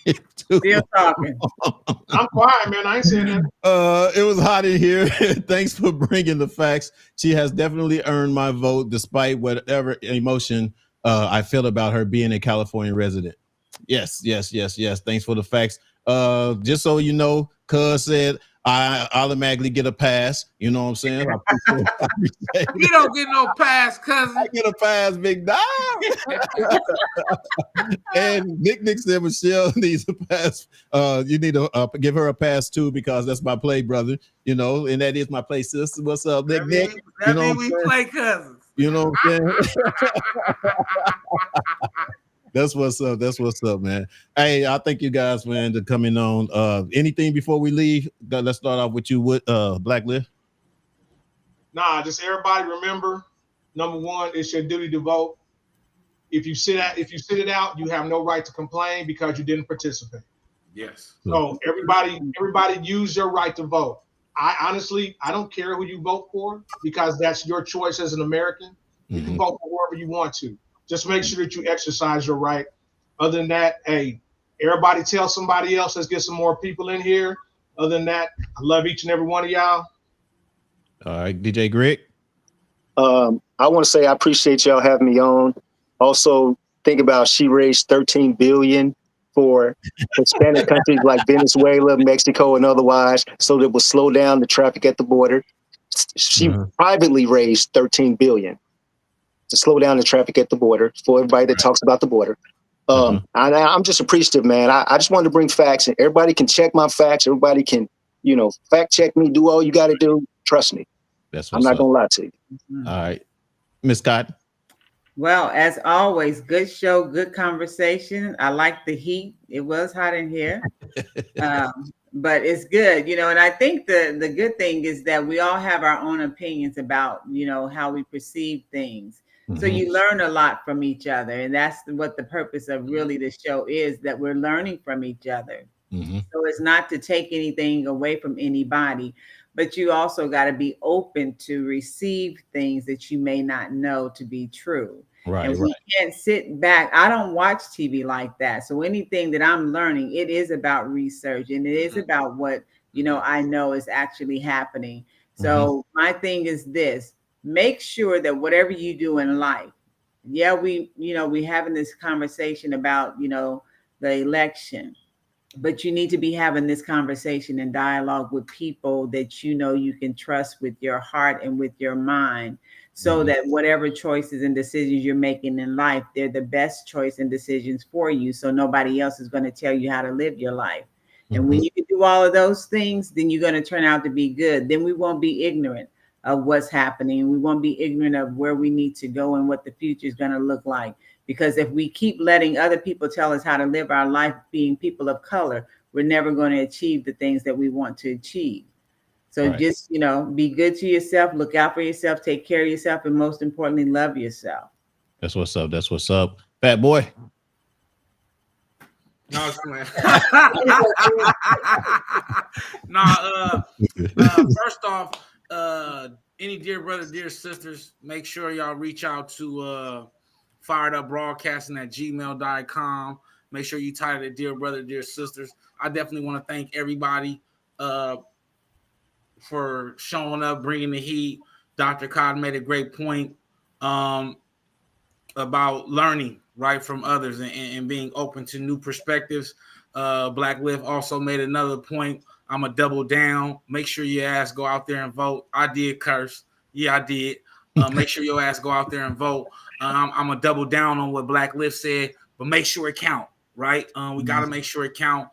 it too. Still talking. I'm quiet, man. I ain't saying that. It was hot in here. Thanks for bringing the facts. She has definitely earned my vote, despite whatever emotion I feel about her being a California resident. Yes. Thanks for the facts. Just so you know, Cuz said I automatically get a pass. You know what I'm saying? You don't get no pass, cousin. I get a pass, big dog. And Nick said Michelle needs a pass. You need to give her a pass too, because that's my play brother. You know, and that is my play sister. What's up, Nick? That means we play cousins. You know what I'm saying? That's what's up, man. Hey, I thank you guys, man, for coming on. Anything before we leave? Let's start off with you, with Black Liv. Nah, just everybody remember, number one, it's your duty to vote. If you sit it out, you have no right to complain because you didn't participate. Yes. So everybody use your right to vote. I don't care who you vote for because that's your choice as an American. You can vote for whoever you want to. Just make sure that you exercise your right. Other than that, hey, everybody tell somebody else. Let's get some more people in here. Other than that, I love each and every one of y'all. All right, DJ Greg. I want to say I appreciate y'all having me on. Also, think about she raised $13 billion for Hispanic countries like Venezuela, Mexico, and otherwise, so that would slow down the traffic at the border. She privately raised $13 billion to slow down the traffic at the border for everybody that talks about the border. I'm just appreciative, man. I just wanted to bring facts, and everybody can check my facts. Everybody can, fact check me. Do all you got to do. Trust me. That's I'm not gonna lie to you. All right, Miss Cotton. Well, as always, good show, good conversation. I like the heat. It was hot in here. But it's good, and I think the good thing is that we all have our own opinions about, how we perceive things. So Mhm. you learn a lot from each other, and that's what the purpose of really the show is, that we're learning from each other. Mhm. So it's not to take anything away from anybody, but you also got to be open to receive things that you may not know to be true. Right, And right. we can't sit back. I don't watch TV like that. So anything that I'm learning, it is about research, and it is about what, I know is actually happening. Mhm. So my thing is this: make sure that whatever you do in life, yeah, we having this conversation about, the election, but you need to be having this conversation and dialogue with people that you can trust with your heart and with your mind, so Mhm. that whatever choices and decisions you're making in life, they're the best choice and decisions for you, so nobody else is going to tell you how to live your life. And Mhm. when you can do all of those things, then you're going to turn out to be good. Then we won't be ignorant of what's happening. We won't be ignorant of where we need to go and what the future is going to look like. Because if we keep letting other people tell us how to live our life, being people of color, we're never going to achieve the things that we want to achieve. So Right. just, be good to yourself, look out for yourself, take care of yourself, and most importantly, love yourself. That's what's up. That's what's up. Fat boy. No, it's playing. First off, any dear brother, dear sisters, make sure y'all reach out to firedupbroadcasting@gmail.com. Make sure you title it Dear Brother, Dear Sisters. I definitely want to thank everybody for showing up, bringing the heat. Dr. Cod made a great point about learning, right, from others, and being open to new perspectives. Black Lift also made another point. I'm a double down. Make sure your ass go out there and vote. I did curse. Yeah, I did. Make sure your ass go out there and vote. I'm a double down on what Black Lift said, but make sure it count, right? We got to make sure it count.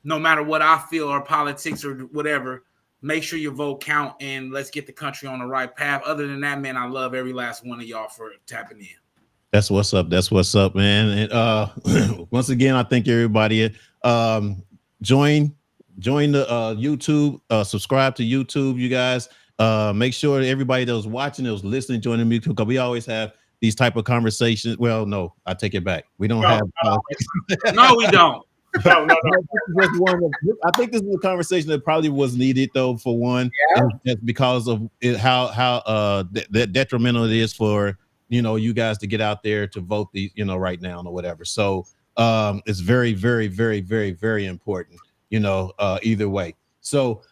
No matter what I feel or politics or whatever, make sure your vote count, and let's get the country on the right path. Other than that, man, I love every last one of y'all for tapping in. That's what's up. That's what's up, man. And once again, I thank everybody. Join the YouTube. Subscribe to YouTube, you guys. Make sure everybody that was watching, that was listening, join the YouTube, because we always have these type of conversations. Well, no, I take it back. We don't have. No, we don't. No. I think this is a conversation that probably was needed, though, for one, because of how detrimental it is for you guys to get out there to vote right now or whatever. So it's very, very, very, very, very important, either way. So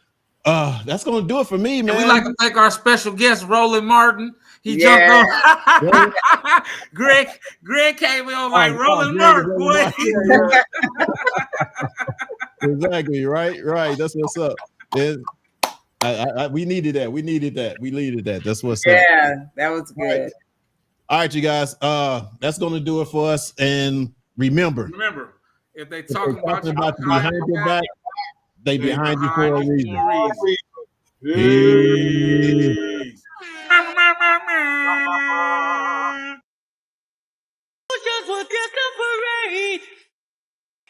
that's gonna do it for me, man. And we like to thank our special guest, Roland Martin. He jumped on. Greg came in like Roland Martin, boy. Exactly, right. That's what's up. We needed that. We needed that. That's what's up. Yeah, that was good. All right, you guys. That's gonna do it for us. And remember, if they talking about you behind your back, they behind you for a reason. Peace. Just will get the parade,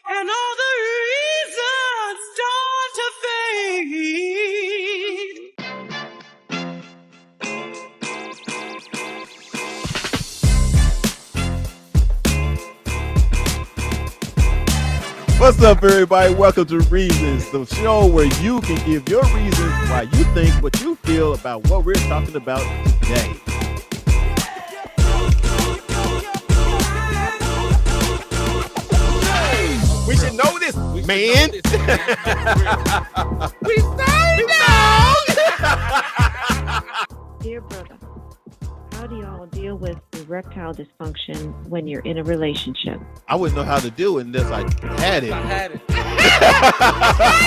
and all the reasons start to fade. What's up, everybody? Welcome to Reasons, the show where you can give your reasons why you think what you feel about what we're talking about today. We should know this, man. We say no. Dear brother, how do y'all deal with erectile dysfunction when you're in a relationship? I wouldn't know how to do it unless I had it.